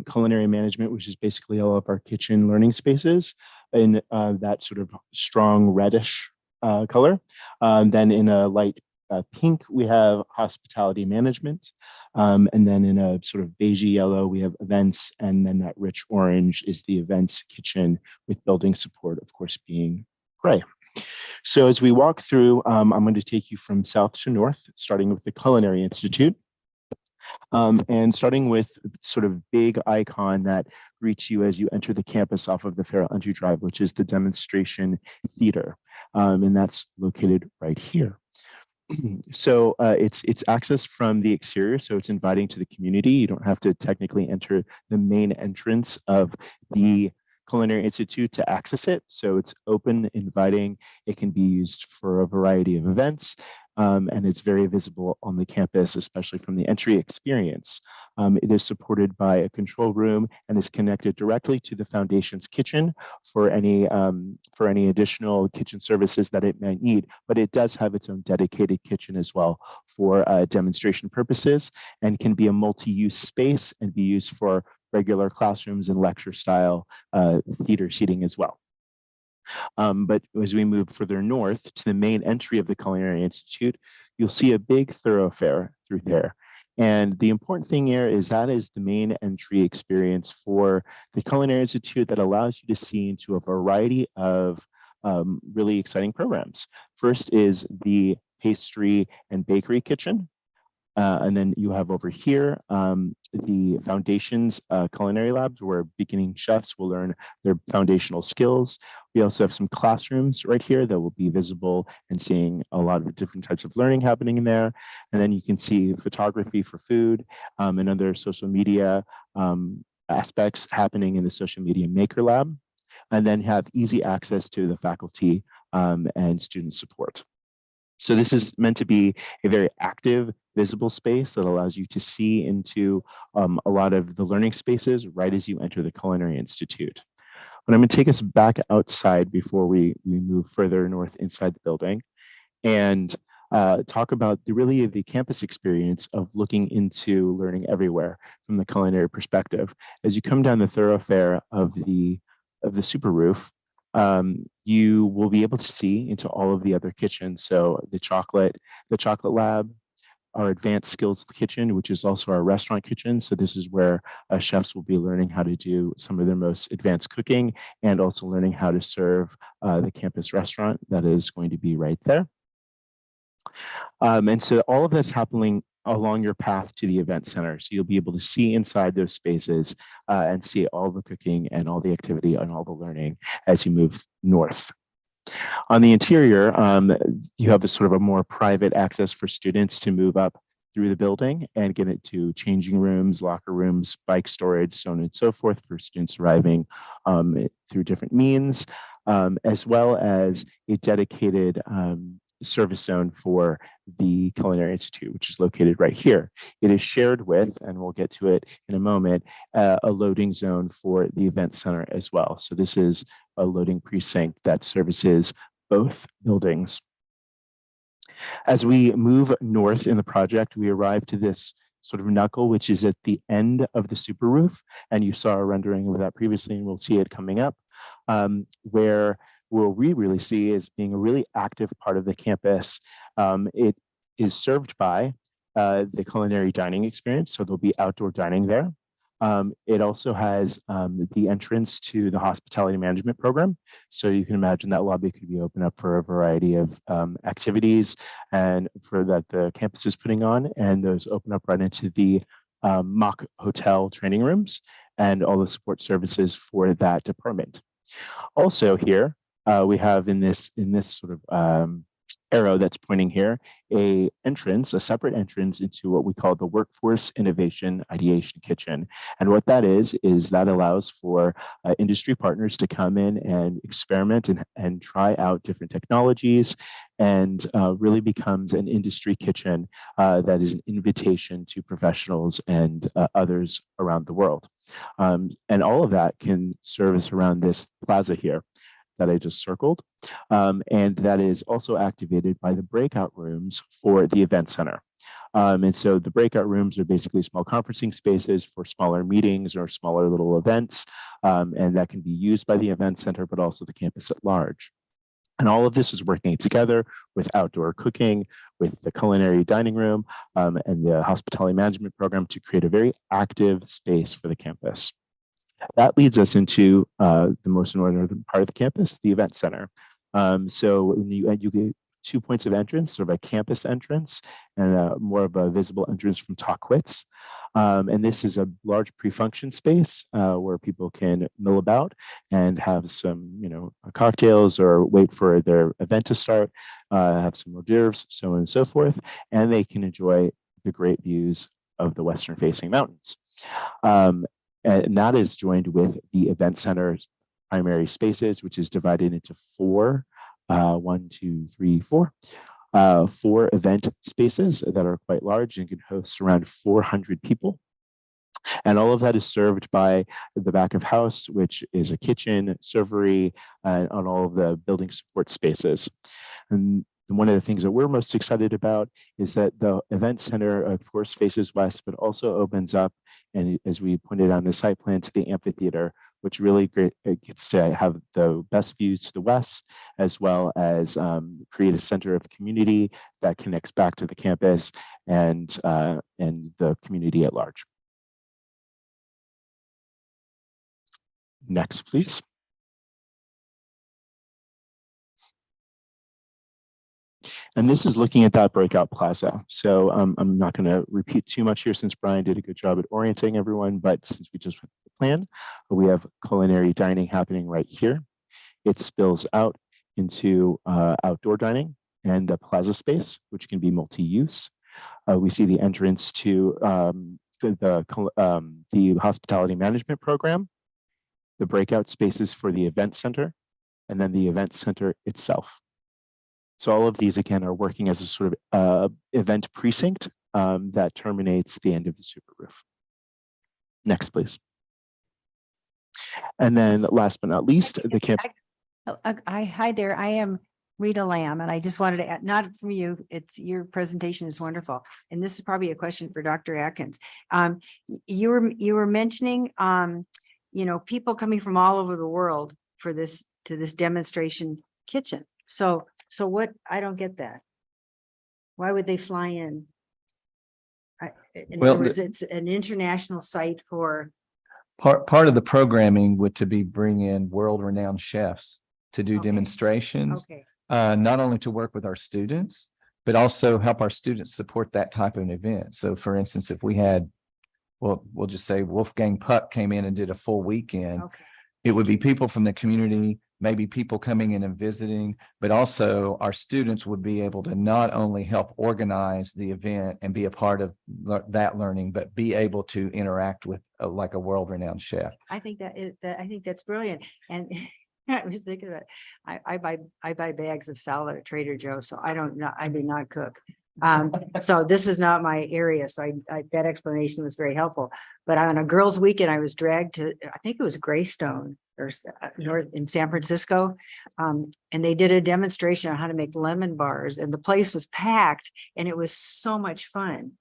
J: culinary management, which is basically all of our kitchen learning spaces in that sort of strong reddish color. Then in a light pink, we have hospitality management. And then in a sort of beigey yellow, we have events. And then that rich orange is the events kitchen with building support, of course, being gray. So as we walk through, I'm going to take you from south to north, starting with the Culinary Institute. And starting with sort of big icon that greets you as you enter the campus off of the Farrell Entry Drive, which is the demonstration theater. And that's located right here. So it's access from the exterior, so it's inviting to the community. You don't have to technically enter the main entrance of the Culinary Institute to access it. So it's open, inviting. It can be used for a variety of events. And it's very visible on the campus, especially from the entry experience. It is supported by a control room and is connected directly to the Foundation's kitchen for any additional kitchen services that it might need. But it does have its own dedicated kitchen as well for demonstration purposes, and can be a multi-use space and be used for regular classrooms and lecture style theater seating as well. But as we move further north to the main entry of the Culinary Institute, you'll see a big thoroughfare through there. And the important thing here is that is the main entry experience for the Culinary Institute that allows you to see into a variety of really exciting programs. First is the pastry and bakery kitchen. And then you have over here the Foundation's culinary labs, where beginning chefs will learn their foundational skills. We also have some classrooms right here that will be visible and seeing a lot of different types of learning happening in there. And then you can see photography for food and other social media aspects happening in the social media maker lab. And then have easy access to the faculty and student support. So this is meant to be a very active, visible space that allows you to see into a lot of the learning spaces right as you enter the Culinary Institute. But I'm going to take us back outside before we move further north inside the building and talk about the campus experience of looking into learning everywhere from the culinary perspective. As you come down the thoroughfare of the super roof, you will be able to see into all of the other kitchens. So the chocolate lab, our advanced skills kitchen, which is also our restaurant kitchen. So this is where chefs will be learning how to do some of their most advanced cooking and also learning how to serve the campus restaurant that is going to be right there. And so all of that's happening along your path to the event center. So you'll be able to see inside those spaces and see all the cooking and all the activity and all the learning as you move north. On the interior, you have a sort of a more private access for students to move up through the building and get into changing rooms, locker rooms, bike storage, so on and so forth for students arriving through different means, as well as a dedicated service zone for the Culinary Institute, which is located right here. It is shared with, and we'll get to it in a moment, a loading zone for the event center as well. So this is a loading precinct that services both buildings. As we move north in the project, we arrive to this sort of knuckle, which is at the end of the super roof. And you saw a rendering of that previously, and we'll see it coming up, where we really see as being a really active part of the campus. It is served by the culinary dining experience, so there'll be outdoor dining there. It also has the entrance to the hospitality management program. So you can imagine that lobby could be open up for a variety of activities and for that the campus is putting on, and those open up right into the mock hotel training rooms and all the support services for that department. Also here, we have in this sort of arrow that's pointing here, a separate entrance into what we call the Workforce Innovation Ideation Kitchen. And what that is that allows for industry partners to come in and experiment and try out different technologies, and really becomes an industry kitchen that is an invitation to professionals and others around the world. And all of that can service around this plaza here that I just circled. And that is also activated by the breakout rooms for the event center. And so the breakout rooms are basically small conferencing spaces for smaller meetings or smaller little events. And that can be used by the event center, but also the campus at large. And all of this is working together with outdoor cooking, with the culinary dining room, and the hospitality management program to create a very active space for the campus. That leads us into the most northern part of the campus, the event center. So when you get 2 points of entrance, sort of a campus entrance and more of a visible entrance from Talkwitz. And this is a large pre-function space where people can mill about and have some, cocktails or wait for their event to start, have some hors d'oeuvres, so on and so forth, and they can enjoy the great views of the western-facing mountains. And that is joined with the event center's primary spaces, which is divided into four event spaces that are quite large and can host around 400 people. And all of that is served by the back of house, which is a kitchen, servery, on all of the building support spaces. And one of the things that we're most excited about is that the event center, of course, faces west, but also opens up, and as we pointed out on the site plan, to the amphitheater, which really gets to have the best views to the west, as well as create a center of community that connects back to the campus and the community at large. Next, please. And this is looking at that breakout plaza. So I'm not going to repeat too much here since Brian did a good job at orienting everyone, but since we just went through the plan, we have culinary dining happening right here. It spills out into outdoor dining and the plaza space, which can be multi-use. We see the entrance to the hospitality management program, the breakout spaces for the event center, and then the event center itself. So all of these, again, are working as a sort of event precinct that terminates the end of the super roof. Next, please. And then last but not least, the camp.
E: Hi there, I am Rita Lamb, and I just wanted to add, not from you, it's your presentation is wonderful. And this is probably a question for Dr. Atkins. You were mentioning, people coming from all over the world for this, to this demonstration kitchen. So what, I don't get that. Why would they fly in? In other words, it's an international site for.
C: Part of the programming would to be bring in world-renowned chefs to do demonstrations, not only to work with our students, but also help our students support that type of an event. So for instance, if we had, well, we'll just say Wolfgang Puck came in and did a full weekend, it would be people from the community, maybe people coming in and visiting, but also our students would be able to not only help organize the event and be a part of that learning, but be able to interact with like a world-renowned chef.
E: I think that's brilliant. And I was thinking that I buy bags of salad at Trader Joe's, so I do not cook. So this is not my area. So that explanation was very helpful. But on a girls' weekend, I was dragged to, I think it was Greystone or north in San Francisco. And they did a demonstration on how to make lemon bars, and the place was packed and it was so much fun.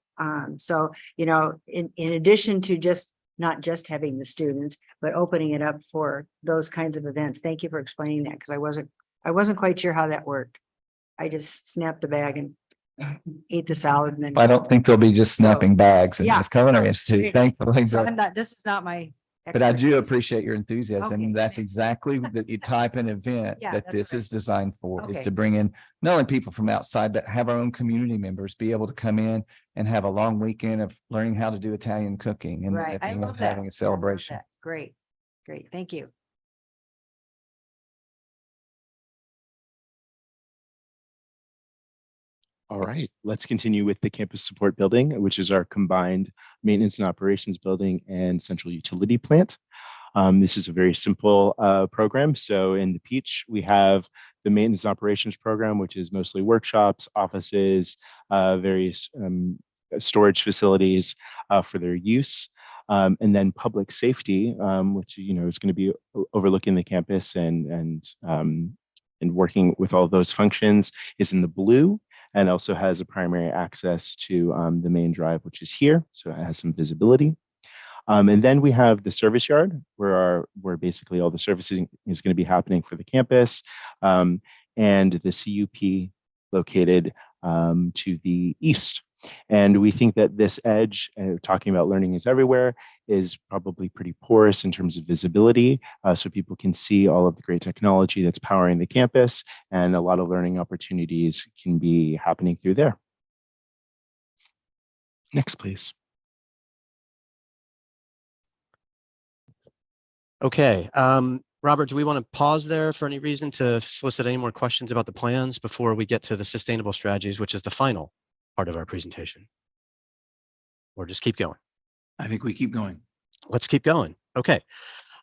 E: So, in addition to not just having the students, but opening it up for those kinds of events. Thank you for explaining that, because I wasn't quite sure how that worked. I just snapped the bag and eat the salad and then.
C: I don't think they'll be just
E: So,
C: snapping bags in
E: yeah.
C: this Culinary Institute,
E: Great.
C: thankfully.
E: So
C: So-
E: I'm not, this is not my.
C: But I do
E: expertise.
C: appreciate your enthusiasm.
E: Okay.
C: That's exactly the type of event
E: Yeah,
C: that
E: that's
C: this
E: great.
C: is designed for, is
E: Okay.
C: to bring in not only people from outside, but have our own community members be able to come in and have a long weekend of learning how to do Italian cooking and
E: Right.
C: at the
E: I
C: end
E: love
C: of
E: that.
C: having
E: I
C: a
E: love
C: celebration.
E: that. Great. Great. Thank you.
J: All right, let's continue with the campus support building, which is our combined maintenance and operations building and central utility plant. This is a very simple program. So in the Peach, we have the maintenance and operations program, which is mostly workshops, offices, various storage facilities for their use. And then public safety, which is going to be overlooking the campus and working with all of those functions, is in the blue, and also has a primary access to the main drive, which is here. So it has some visibility. And then we have the service yard where basically all the servicing is going to be happening for the campus, and the CUP located to the east. And we think that this edge, talking about learning is everywhere, is probably pretty porous in terms of visibility, so people can see all of the great technology that's powering the campus, and a lot of learning opportunities can be happening through there. Next, please.
H: Okay, Robert, do we want to pause there for any reason to solicit any more questions about the plans before we get to the sustainable strategies, which is the final part of our presentation? Or just keep going?
G: I think we keep going.
H: Let's keep going. Okay.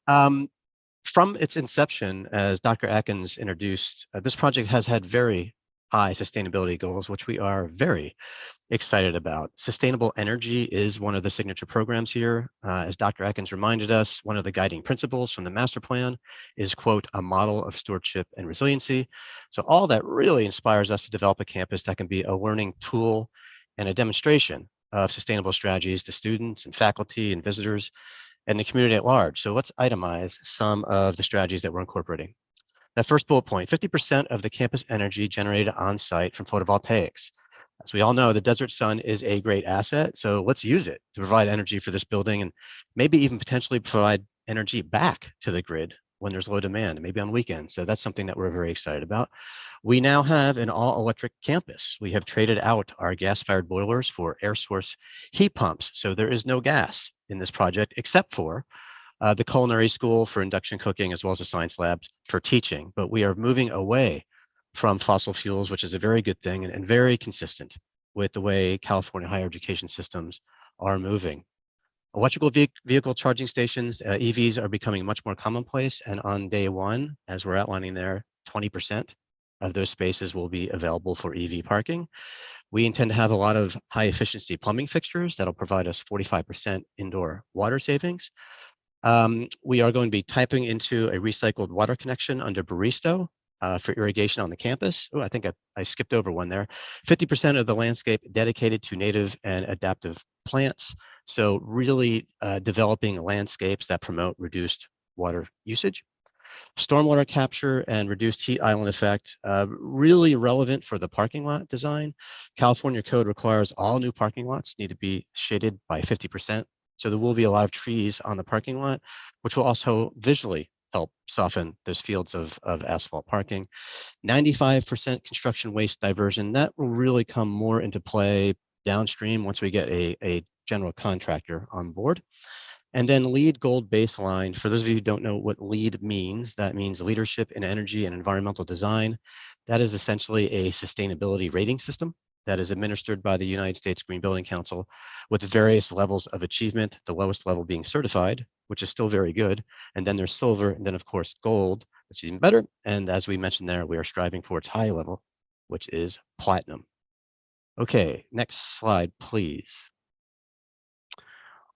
H: From its inception, as Dr. Atkins introduced, this project has had very high sustainability goals, which we are very excited about. Sustainable energy is one of the signature programs here. As Dr. Atkins reminded us, one of the guiding principles from the master plan is, quote, a model of stewardship and resiliency. So all that really inspires us to develop a campus that can be a learning tool and a demonstration of sustainable strategies to students and faculty and visitors and the community at large. So let's itemize some of the strategies that we're incorporating. That first bullet point, 50% of the campus energy generated on site from photovoltaics. As we all know, the desert sun is a great asset, so let's use it to provide energy for this building and maybe even potentially provide energy back to the grid when there's low demand, maybe on weekends. So that's something that we're very excited about. We now have an all-electric campus. We have traded out our gas-fired boilers for air source heat pumps, so there is no gas in this project except for the culinary school for induction cooking, as well as the science labs for teaching. But we are moving away from fossil fuels, which is a very good thing and very consistent with the way California higher education systems are moving. Electrical vehicle charging stations, EVs, are becoming much more commonplace. And on day one, as we're outlining there, 20% of those spaces will be available for EV parking. We intend to have a lot of high efficiency plumbing fixtures that'll provide us 45% indoor water savings. We are going to be typing into a recycled water connection under Baristo for irrigation on the campus. Oh, I think I skipped over one there. 50% of the landscape dedicated to native and adaptive plants. So really developing landscapes that promote reduced water usage. Stormwater capture and reduced heat island effect, really relevant for the parking lot design. California code requires all new parking lots need to be shaded by 50%. So there will be a lot of trees on the parking lot, which will also visually help soften those fields of asphalt parking. 95% construction waste diversion, that will really come more into play downstream once we get a general contractor on board. And then LEED Gold baseline. For those of you who don't know what LEED means, that means leadership in energy and environmental design. That is essentially a sustainability rating system that is administered by the United States Green Building Council with various levels of achievement, the lowest level being certified, which is still very good. And then there's silver, and then of course gold, which is even better. And as we mentioned there, we are striving for its high level, which is platinum. Okay, next slide, please.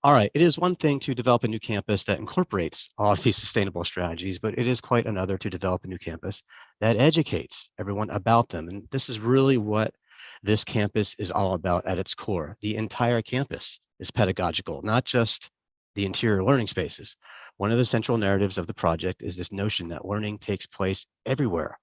H: All right, it is one thing to develop a new campus that incorporates all of these sustainable strategies, but it is quite another to develop a new campus that educates everyone about them. And this is really what this campus is all about at its core. The entire campus is pedagogical, not just the interior learning spaces. One of the central narratives of the project is this notion that learning takes place everywhere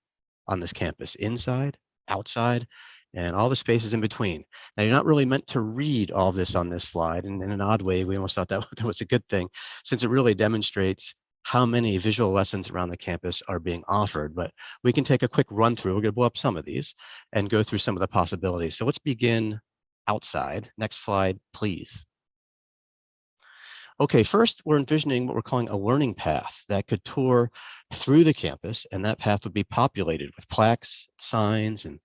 H: on this campus, inside, outside, and all the spaces in between. Now, you're not really meant to read all of this on this slide, and in an odd way, we almost thought that, that was a good thing, since it really demonstrates how many visual lessons around the campus are being offered. But we can take a quick run through. We're going to blow up some of these and go through some of the possibilities. So let's begin outside. Next slide, please. Okay, first, we're envisioning what we're calling a learning path that could tour through the campus, and that path would be populated with plaques, signs, and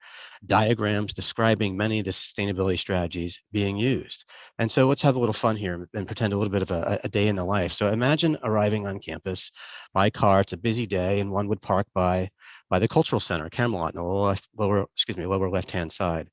H: diagrams describing many of the sustainability strategies being used. And so let's have a little fun here and pretend a little bit of a day in the life. So imagine arriving on campus by car. It's a busy day, and one would park by the Cultural Center, Camelot, in the lower left-hand side.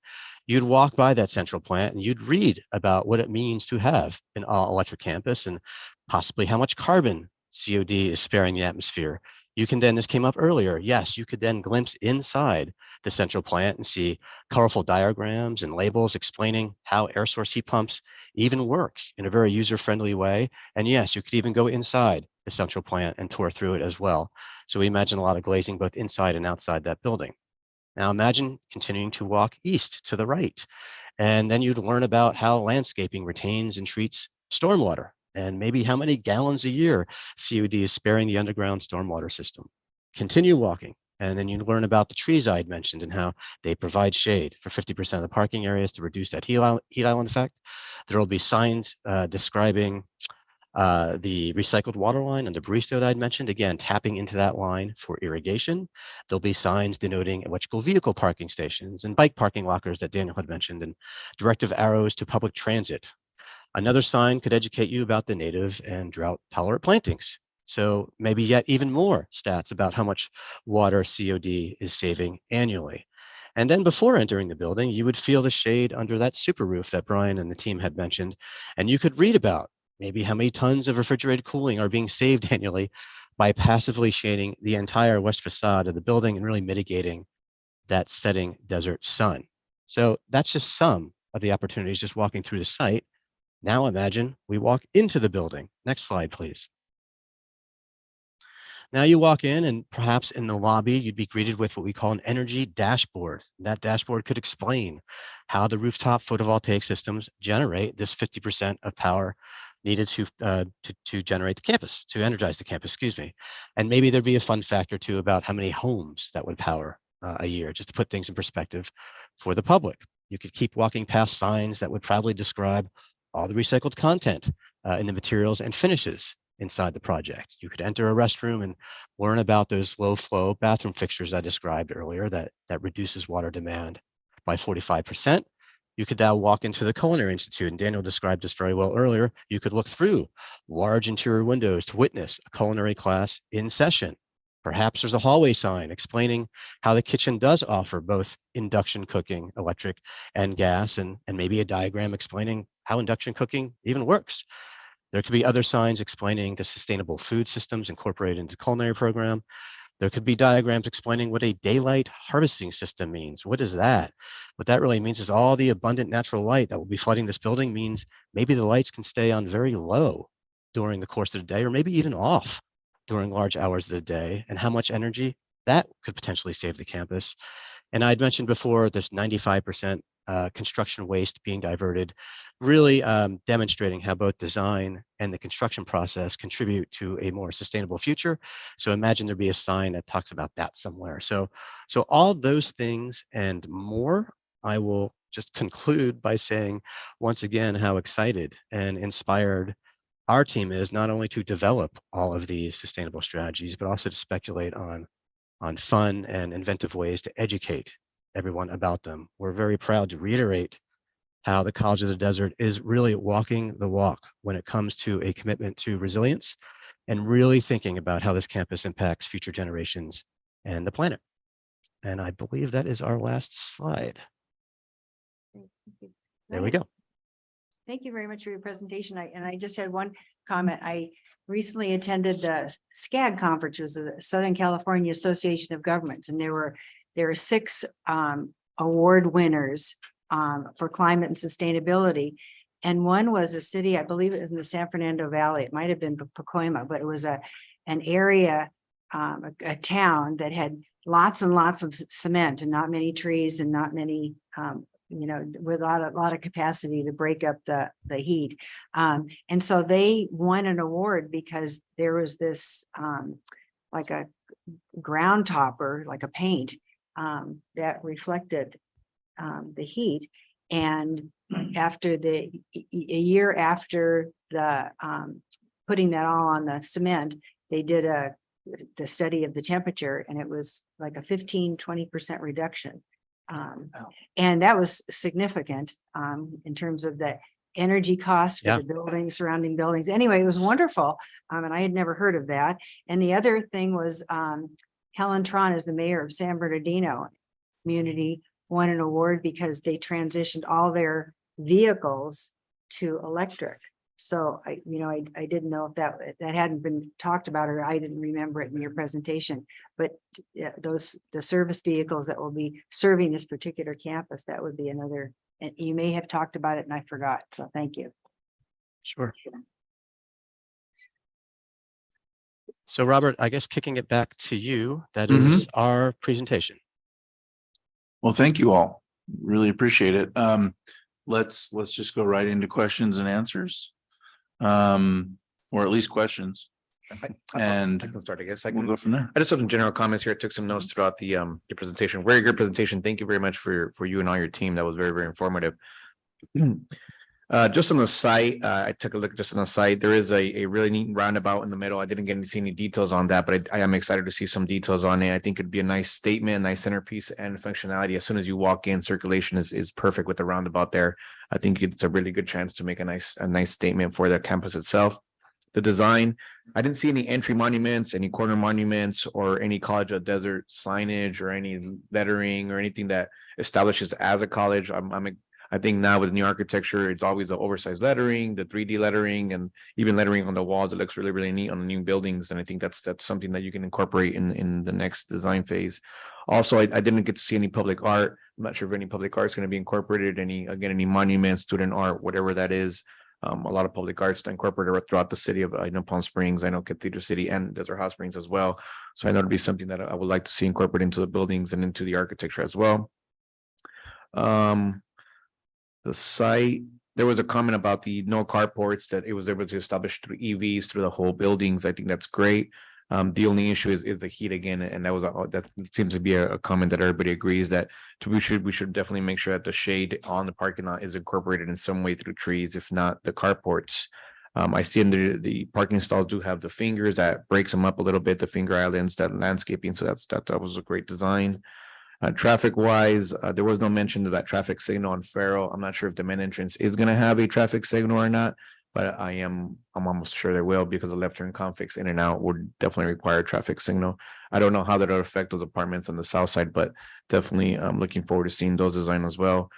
H: You'd walk by that central plant and you'd read about what it means to have an all-electric campus and possibly how much carbon COD is sparing the atmosphere. You can then, this came up earlier, yes, you could then glimpse inside the central plant and see colorful diagrams and labels explaining how air source heat pumps even work in a very user-friendly way. And yes, you could even go inside the central plant and tour through it as well. So we imagine a lot of glazing both inside and outside that building. Now imagine continuing to walk east to the right, and then you'd learn about how landscaping retains and treats stormwater, and maybe how many gallons a year COD is sparing the underground stormwater system. Continue walking, and then you'd learn about the trees I had mentioned and how they provide shade for 50% of the parking areas to reduce that heat island effect. There will be signs describing the recycled water line and the barista that I'd mentioned, again, tapping into that line for irrigation. There'll be signs denoting electrical vehicle parking stations and bike parking lockers that Daniel had mentioned, and directive arrows to public transit. Another sign could educate you about the native and drought tolerant plantings. So maybe yet even more stats about how much water COD is saving annually. And then before entering the building, you would feel the shade under that super roof that Brian and the team had mentioned, and you could read about maybe how many tons of refrigerated cooling are being saved annually by passively shading the entire west facade of the building and really mitigating that setting desert sun. So that's just some of the opportunities just walking through the site. Now imagine we walk into the building. Next slide, please. Now you walk in, and perhaps in the lobby, you'd be greeted with what we call an energy dashboard. That dashboard could explain how the rooftop photovoltaic systems generate this 50% of power needed to generate the campus, to energize the campus, excuse me. And maybe there'd be a fun fact or two about how many homes that would power a year, just to put things in perspective for the public. You could keep walking past signs that would proudly describe all the recycled content in the materials and finishes inside the project. You could enter a restroom and learn about those low flow bathroom fixtures I described earlier that reduces water demand by 45%. You could now walk into the Culinary Institute, and Daniel described this very well earlier. You could look through large interior windows to witness a culinary class in session. Perhaps there's a hallway sign explaining how the kitchen does offer both induction cooking, electric and gas, and maybe a diagram explaining how induction cooking even works. There could be other signs explaining the sustainable food systems incorporated into the culinary program. There could be diagrams explaining what a daylight harvesting system means. What is that? What that really means is all the abundant natural light that will be flooding this building means maybe the lights can stay on very low during the course of the day, or maybe even off during large hours of the day, and how much energy that could potentially save the campus. And I'd mentioned before this 95% construction waste being diverted, really demonstrating how both design and the construction process contribute to a more sustainable future. So imagine there'd be a sign that talks about that somewhere. So all those things and more, I will just conclude by saying once again how excited and inspired our team is, not only to develop all of these sustainable strategies, but also to speculate on fun and inventive ways to educate everyone about them. We're very proud to reiterate how the College of the Desert is really walking the walk when it comes to a commitment to resilience and really thinking about how this campus impacts future generations and the planet. And I believe that is our last slide. There we go.
E: Thank you very much for your presentation. I just had one comment. I recently attended the SCAG conference, which was the Southern California Association of Governments, and there were 6 award winners for climate and sustainability. And one was a city, I believe it was in the San Fernando Valley. It might have been Pacoima, but it was an area a town that had lots and lots of cement and not many trees and not many, with a lot of capacity to break up the heat. And so they won an award because there was this like a ground topper, like a paint that reflected the heat. And after a year after the putting that all on the cement, they did the study of the temperature, and it was like a 15-20% reduction. And that was significant in terms of the energy costs for the buildings, surrounding buildings. Anyway, it was wonderful. And I had never heard of that. And the other thing was Helen Tron, as the mayor of San Bernardino community, won an award because they transitioned all their vehicles to electric. So I didn't know if that hadn't been talked about, or I didn't remember it in your presentation, but the service vehicles that will be serving this particular campus, that would be another, and you may have talked about it and I forgot. So thank you.
H: Sure. So Robert, I guess kicking it back to you, that is our presentation.
G: Well, thank you all. Really appreciate it. Let's just go right into questions and answers. Or at least questions. And
L: I can start, I guess.
G: we'll go from there.
L: I just have some general comments here. I took some notes throughout the your presentation. Very good presentation. Thank you very much for you and all your team. That was very, very informative. Just on the site, I took a look just on the site. There is a really neat roundabout in the middle. I didn't get to see any details on that, but I am excited to see some details on it. I think it'd be a nice statement, a nice centerpiece, and functionality. As soon as you walk in, circulation is perfect with the roundabout there. I think it's a really good chance to make a nice statement for the campus itself. The design, I didn't see any entry monuments, any corner monuments, or any College of Desert signage, or any lettering, or anything that establishes as a college. I think now with new architecture, it's always the oversized lettering, the 3D lettering, and even lettering on the walls. It looks really, really neat on the new buildings. And I think that's something that you can incorporate in the next design phase. Also, I didn't get to see any public art. I'm not sure if any public art is going to be incorporated, any monuments, student art, whatever that is. A lot of public arts incorporated throughout the city of Palm Springs. I know Cathedral City and Desert Hot Springs as well. So I know it'll be something that I would like to see incorporated into the buildings and into the architecture as well. The site, there was a comment about the no carports, that it was able to establish through EVs through the whole buildings. I think that's great. The only issue is the heat again, and that seems to be a comment that everybody agrees that we should definitely make sure that the shade on the parking lot is incorporated in some way through trees, if not the carports. I see in the parking stalls do have the fingers that breaks them up a little bit, the finger islands, that landscaping. So that was a great design. Traffic wise, there was no mention of that traffic signal on Farrell. I'm not sure if the main entrance is going to have a traffic signal or not, but I'm almost sure there will, because the left turn conflicts in and out would definitely require a traffic signal. I don't know how that will affect those apartments on the south side, but definitely I'm looking forward to seeing those design as well.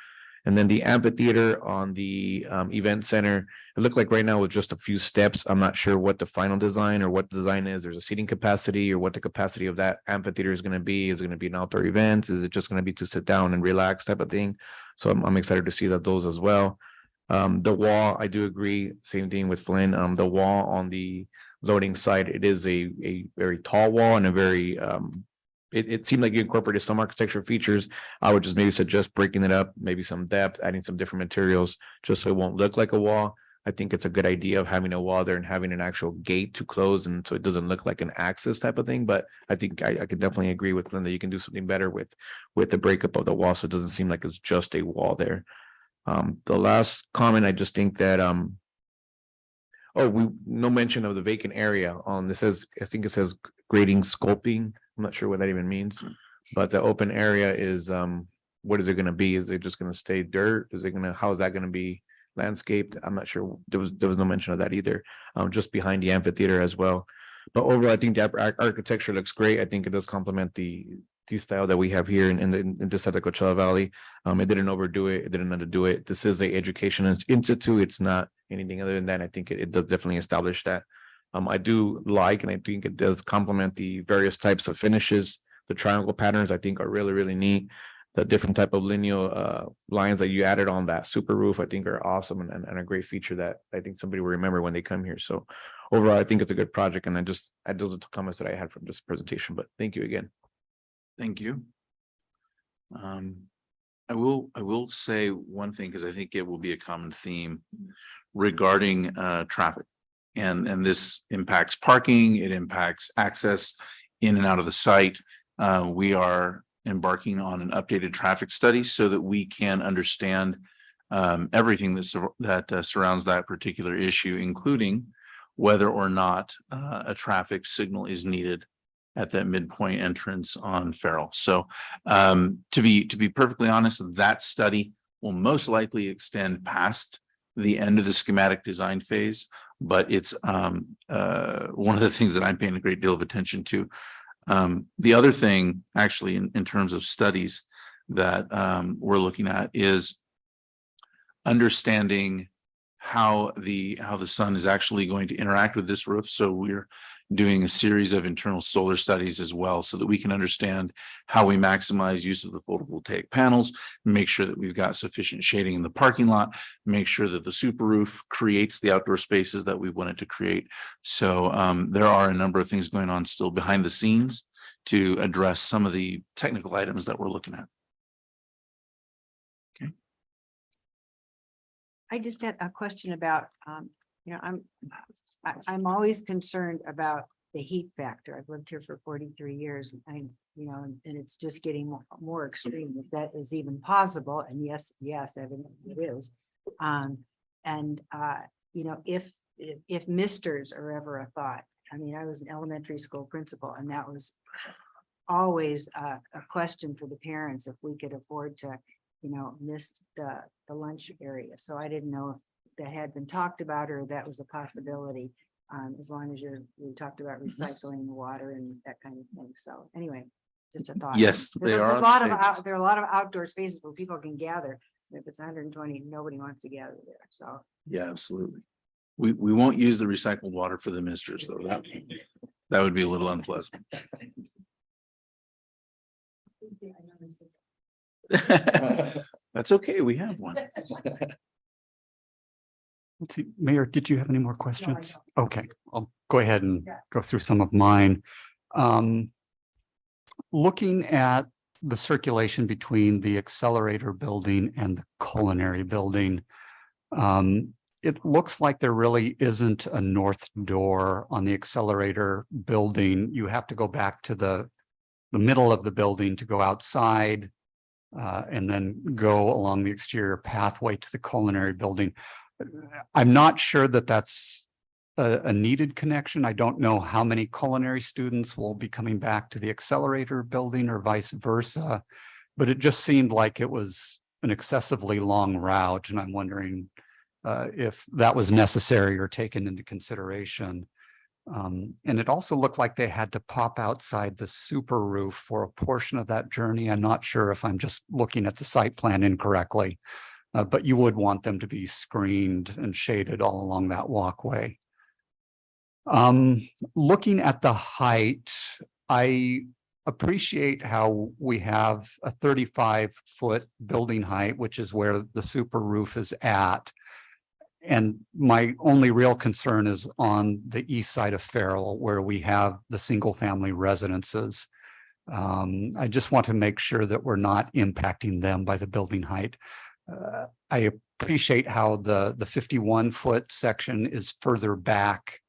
L: And then the amphitheater on the event center, it looked like right now with just a few steps. I'm not sure what the final design or what the design is. There's a seating capacity, or what the capacity of that amphitheater is going to be. Is it going to be an outdoor events? Is it just going to be to sit down and relax type of thing? So I'm excited to see those as well. The wall, I do agree. Same thing with Flynn. The wall on the loading side, it is a very tall wall and a very it seemed like you incorporated some architectural features. I would just maybe suggest breaking it up, maybe some depth, adding some different materials, just so it won't look like a wall. I think it's a good idea of having a wall there and having an actual gate to close, and so it doesn't look like an access type of thing. But I think I could definitely agree with Linda. You can do something better with the breakup of the wall, so it doesn't seem like it's just a wall there. The last comment, I just think that no mention of the vacant area on this. I think it says grading sculpting. I'm not sure what that even means, but the open area is what is it going to be? Is it just going to stay dirt? How is that going to be landscaped? I'm not sure. There was no mention of that either. Just behind the amphitheater as well. But overall, I think the architecture looks great. I think it does complement the style that we have here in this side of Coachella Valley. It didn't overdo it. It didn't underdo it. This is a education institute. It's not anything other than that. I think it does definitely establish that. I do like, and I think it does complement the various types of finishes. The triangle patterns, I think, are really, really neat. the different type of lineal lines that you added on that super roof, I think are awesome and a great feature that I think somebody will remember when they come here. So overall, I think it's a good project, and those are the comments that I had from this presentation, but thank you again.
G: Thank you. I will say one thing, because I think it will be a common theme regarding traffic. And this impacts parking, it impacts access in and out of the site. We are embarking on an updated traffic study so that we can understand everything that surrounds that particular issue, including whether or not a traffic signal is needed at that midpoint entrance on Farrell. So to be perfectly honest, that study will most likely extend past the end of the schematic design phase, but it's one of the things that I'm paying a great deal of attention to. The other thing, actually, in terms of studies that we're looking at is understanding how the sun is actually going to interact with this roof. So we're doing a series of internal solar studies as well, so that we can understand how we maximize use of the photovoltaic panels, make sure that we've got sufficient shading in the parking lot, make sure that the super roof creates the outdoor spaces that we wanted to create. So there are a number of things going on still behind the scenes to address some of the technical items that we're looking at. Okay.
E: I just had a question about, I'm always concerned about the heat factor. I've lived here for 43 years and and it's just getting more extreme, if that is even possible. And yes, evidently it is. If misters are ever a thought, I was an elementary school principal, and that was always a question for the parents, if we could afford to missed the lunch area. So I didn't know if that had been talked about or that was a possibility, as long as we talked about recycling the water and that kind of thing. So anyway, just a thought.
G: Yes,
E: there are a lot of outdoor spaces where people can gather. If it's 120, nobody wants to gather there. So
G: Yeah, absolutely. We won't use the recycled water for the misters, though. That would be a little unpleasant. That's okay. We have one.
F: Let's see, Mayor, did you have any more questions? Okay, I'll go ahead and go through some of mine. Looking at the circulation between the Accelerator building and the Culinary building, it looks like there really isn't a north door on the Accelerator building. You have to go back to the middle of the building to go outside and then go along the exterior pathway to the Culinary building. I'm not sure that that's a needed connection. I don't know how many Culinary students will be coming back to the Accelerator building or vice versa, but it just seemed like it was an excessively long route, and I'm wondering if that was necessary or taken into consideration. And it also looked like they had to pop outside the super roof for a portion of that journey. I'm not sure if I'm just looking at the site plan incorrectly, but you would want them to be screened and shaded all along that walkway. Looking at the height, I appreciate how we have a 35-foot building height, which is where the super roof is at. And my only real concern is on the east side of Farrell, where we have the single family residences. I just want to make sure that we're not impacting them by the building height. I appreciate how the 51-foot section is further back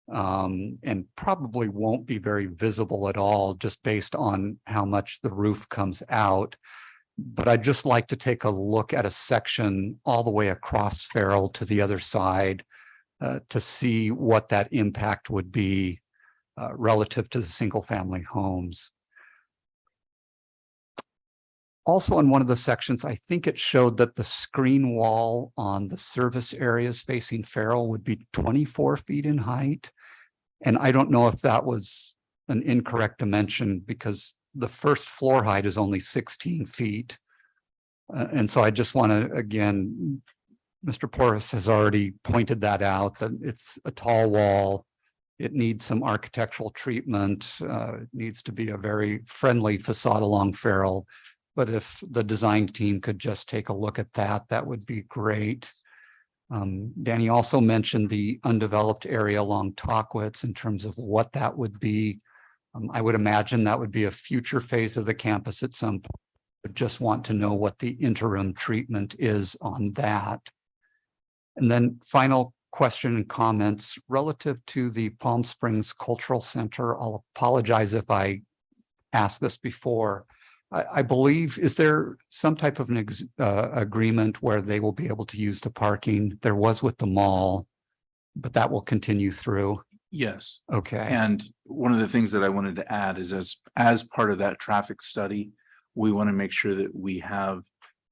F: and probably won't be very visible at all, just based on how much the roof comes out. But I'd just like to take a look at a section all the way across Farrell to the other side to see what that impact would be relative to the single family homes. Also, in one of the sections, I think it showed that the screen wall on the service areas facing Farrell would be 24 feet in height. And I don't know if that was an incorrect dimension, because the first floor height is only 16 feet. And so I just want to, again, Mr. Porras has already pointed that out, that it's a tall wall. It needs some architectural treatment. It needs to be a very friendly facade along Farrell. but if the design team could just take a look at that, that would be great. Danny also mentioned the undeveloped area along Tockwitz in terms of what that would be. I would imagine that would be a future phase of the campus at some point. But just want to know what the interim treatment is on that. And then final question and comments relative to the Palm Springs Cultural Center. I'll apologize if I asked this before. I believe, is there some type of an agreement where they will be able to use the parking? There was with the mall, but that will continue through.
G: Yes.
F: Okay.
G: And one of the things that I wanted to add is as part of that traffic study, we want to make sure that we have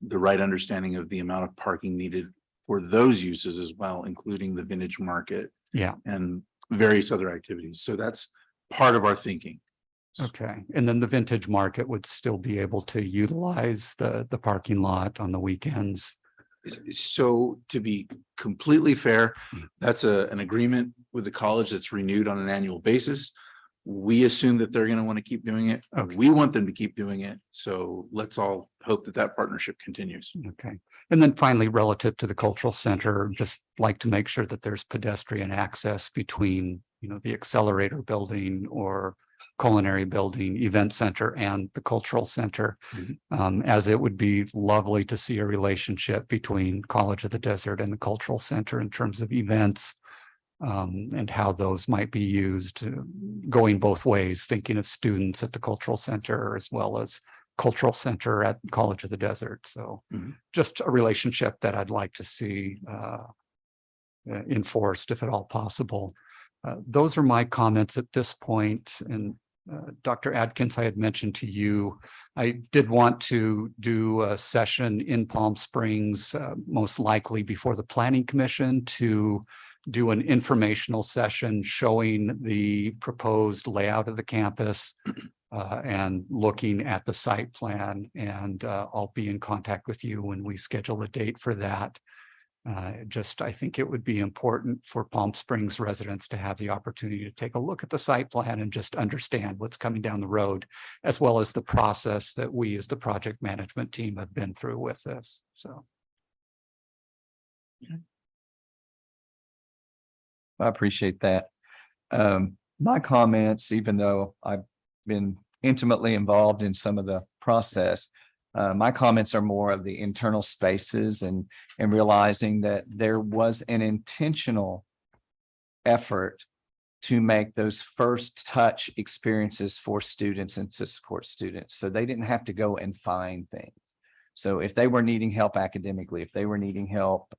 G: the right understanding of the amount of parking needed for those uses as well, including the vintage market.
F: Yeah.
G: And various other activities. So that's part of our thinking.
F: Okay. And then the vintage market would still be able to utilize the parking lot on the weekends.
G: So to be completely fair, that's an agreement with the college that's renewed on an annual basis. We assume that they're going to want to keep doing it.
F: Okay.
G: We want them to keep doing it. So let's all hope that that partnership continues.
F: Okay. And then finally, relative to the cultural center, just like to make sure that there's pedestrian access between, the Accelerator building or Culinary building, event center, and the cultural center, as it would be lovely to see a relationship between College of the Desert and the cultural center in terms of events, and how those might be used, going both ways, thinking of students at the cultural center as well as cultural center at College of the Desert. So just a relationship that I'd like to see enforced if at all possible. Those are my comments at this point. And Dr. Adkins, I had mentioned to you, I did want to do a session in Palm Springs, most likely before the Planning Commission, to do an informational session showing the proposed layout of the campus and looking at the site plan. And I'll be in contact with you when we schedule a date for that. I think it would be important for Palm Springs residents to have the opportunity to take a look at the site plan and just understand what's coming down the road, as well as the process that we as the project management team have been through with this. So.
C: I appreciate that. My comments, even though I've been intimately involved in some of the process, my comments are more of the internal spaces and realizing that there was an intentional effort to make those first touch experiences for students and to support students. So they didn't have to go and find things. So if they were needing help academically, if they were needing help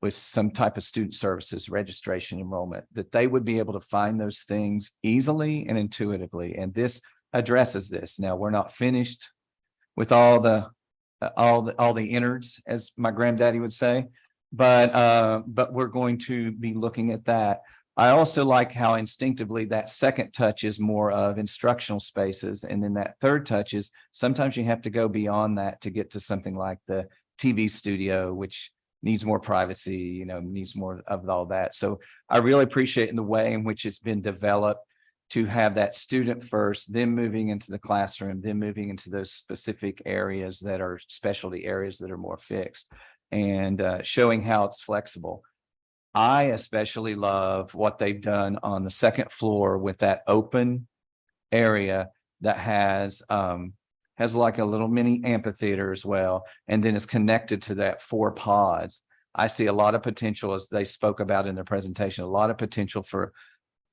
C: with some type of student services, registration, enrollment, that they would be able to find those things easily and intuitively. And this addresses this. Now, we're not finished with all the innards, as my granddaddy would say, but we're going to be looking at that. I also like how instinctively that second touch is more of instructional spaces, and then that third touch is sometimes you have to go beyond that to get to something like the TV studio, which needs more privacy, needs more of all that. So I really appreciate the way in which it's been developed to have that student first, then moving into the classroom, then moving into those specific areas that are specialty areas that are more fixed, and showing how it's flexible. I especially love what they've done on the second floor with that open area that has like a little mini amphitheater as well, and then it's connected to that 4 pods. I see a lot of potential, as they spoke about in their presentation, a lot of potential for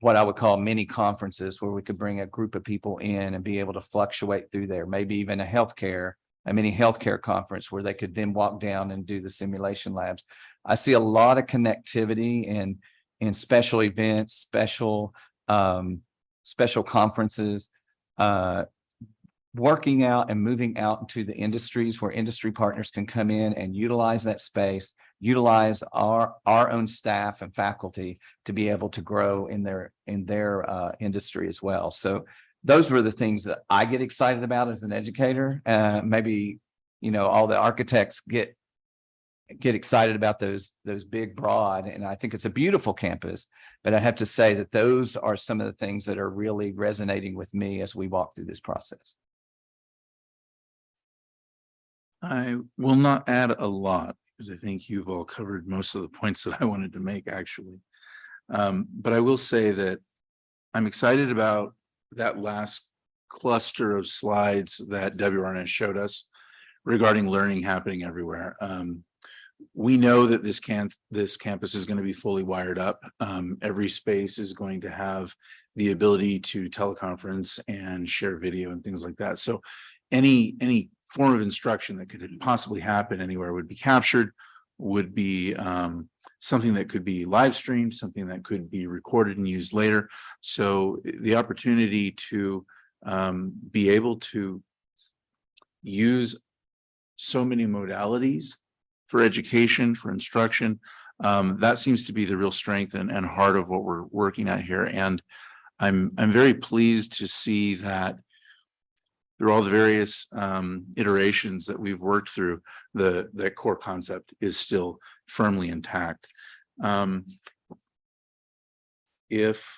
C: what I would call mini conferences, where we could bring a group of people in and be able to fluctuate through there, maybe even a mini healthcare conference where they could then walk down and do the simulation labs. I see a lot of connectivity and special events, special conferences, working out and moving out into the industries where industry partners can come in and utilize that space, utilize our own staff and faculty to be able to grow in their industry as well. So those were the things that I get excited about as an educator. Maybe, all the architects get excited about those big, broad, and I think it's a beautiful campus, but I have to say that those are some of the things that are really resonating with me as we walk through this process.
G: I will not add a lot because I think you've all covered most of the points that I wanted to make actually. But I will say that I'm excited about that last cluster of slides that WRNS showed us regarding learning happening everywhere. We know that this campus is going to be fully wired up. Every space is going to have the ability to teleconference and share video and things like that. So any form of instruction that could possibly happen anywhere would be captured, would be something that could be live streamed, something that could be recorded and used later. So the opportunity to be able to use so many modalities for education, for instruction, that seems to be the real strength and heart of what we're working at here. And I'm very pleased to see that through all the various iterations that we've worked through, that core concept is still firmly intact. If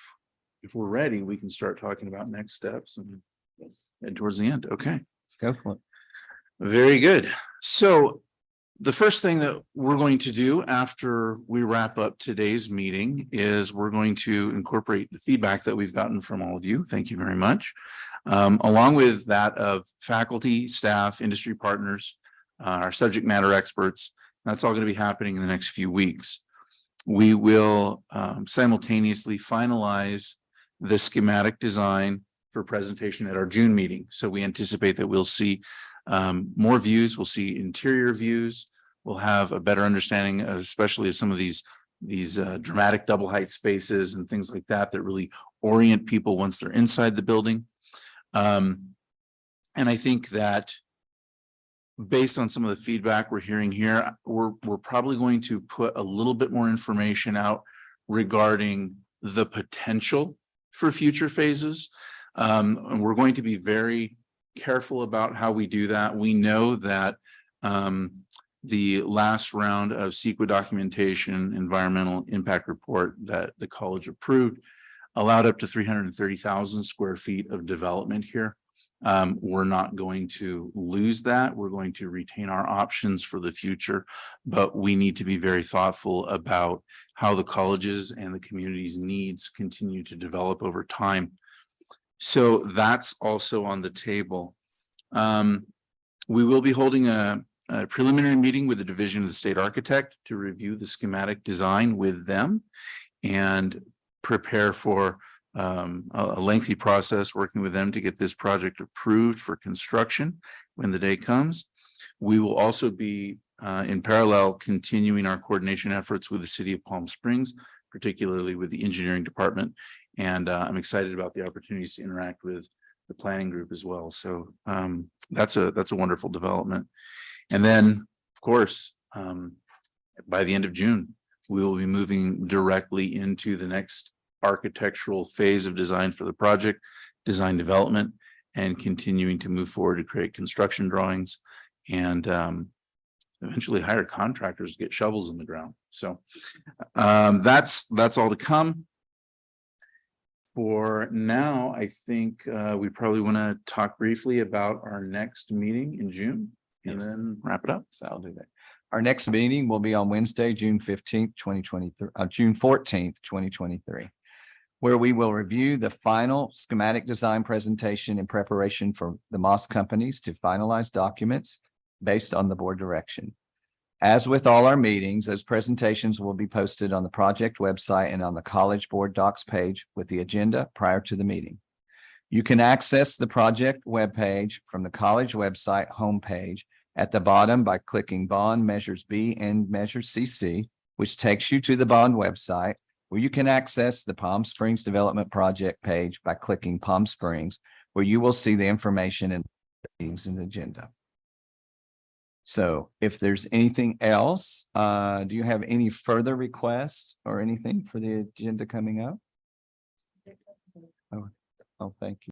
G: we're ready, we can start talking about next steps and towards the end. Okay.
C: Let's go for it.
G: Very good. So the first thing that we're going to do after we wrap up today's meeting is we're going to incorporate the feedback that we've gotten from all of you. Thank you very much. Along with that of faculty, staff, industry partners, our subject matter experts. That's all going to be happening in the next few weeks. We will simultaneously finalize the schematic design for presentation at our June meeting. So we anticipate that we'll see more views. We'll see interior views. We'll have a better understanding, especially of some of these dramatic double height spaces and things like that, that really orient people once they're inside the building. And I think that based on some of the feedback we're hearing here, we're probably going to put a little bit more information out regarding the potential for future phases. And we're going to be very careful about how we do that. We know that the last round of CEQA documentation, environmental impact report that the college approved allowed up to 330,000 square feet of development here. We're not going to lose that. We're going to retain our options for the future, but we need to be very thoughtful about how the colleges and the community's needs continue to develop over time. So that's also on the table. We will be holding a preliminary meeting with the Division of the State Architect to review the schematic design with them and prepare for a lengthy process working with them to get this project approved for construction when the day comes. We will also be in parallel continuing our coordination efforts with the City of Palm Springs, particularly with the engineering department. And I'm excited about the opportunities to interact with the planning group as well. So that's a wonderful development. And then, of course, by the end of June, we will be moving directly into the next architectural phase of design for the project, design development, and continuing to move forward to create construction drawings and eventually hire contractors to get shovels in the ground. So that's all to come. For now, I think we probably want to talk briefly about our next meeting in June and then wrap it up.
C: So I'll do that. Our next meeting will be on Wednesday, June 15th, 2023, June 14th, 2023, where we will review the final schematic design presentation in preparation for the Moss companies to finalize documents based on the board direction. As with all our meetings, those presentations will be posted on the project website and on the College Board Docs page with the agenda prior to the meeting. You can access the project webpage from the college website homepage at the bottom by clicking Bond Measures B and Measure CC, which takes you to the bond website, where you can access the Palm Springs Development Project page by clicking Palm Springs, where you will see the information and the agenda. So if there's anything else, do you have any further requests or anything for the agenda coming up? Oh, thank you.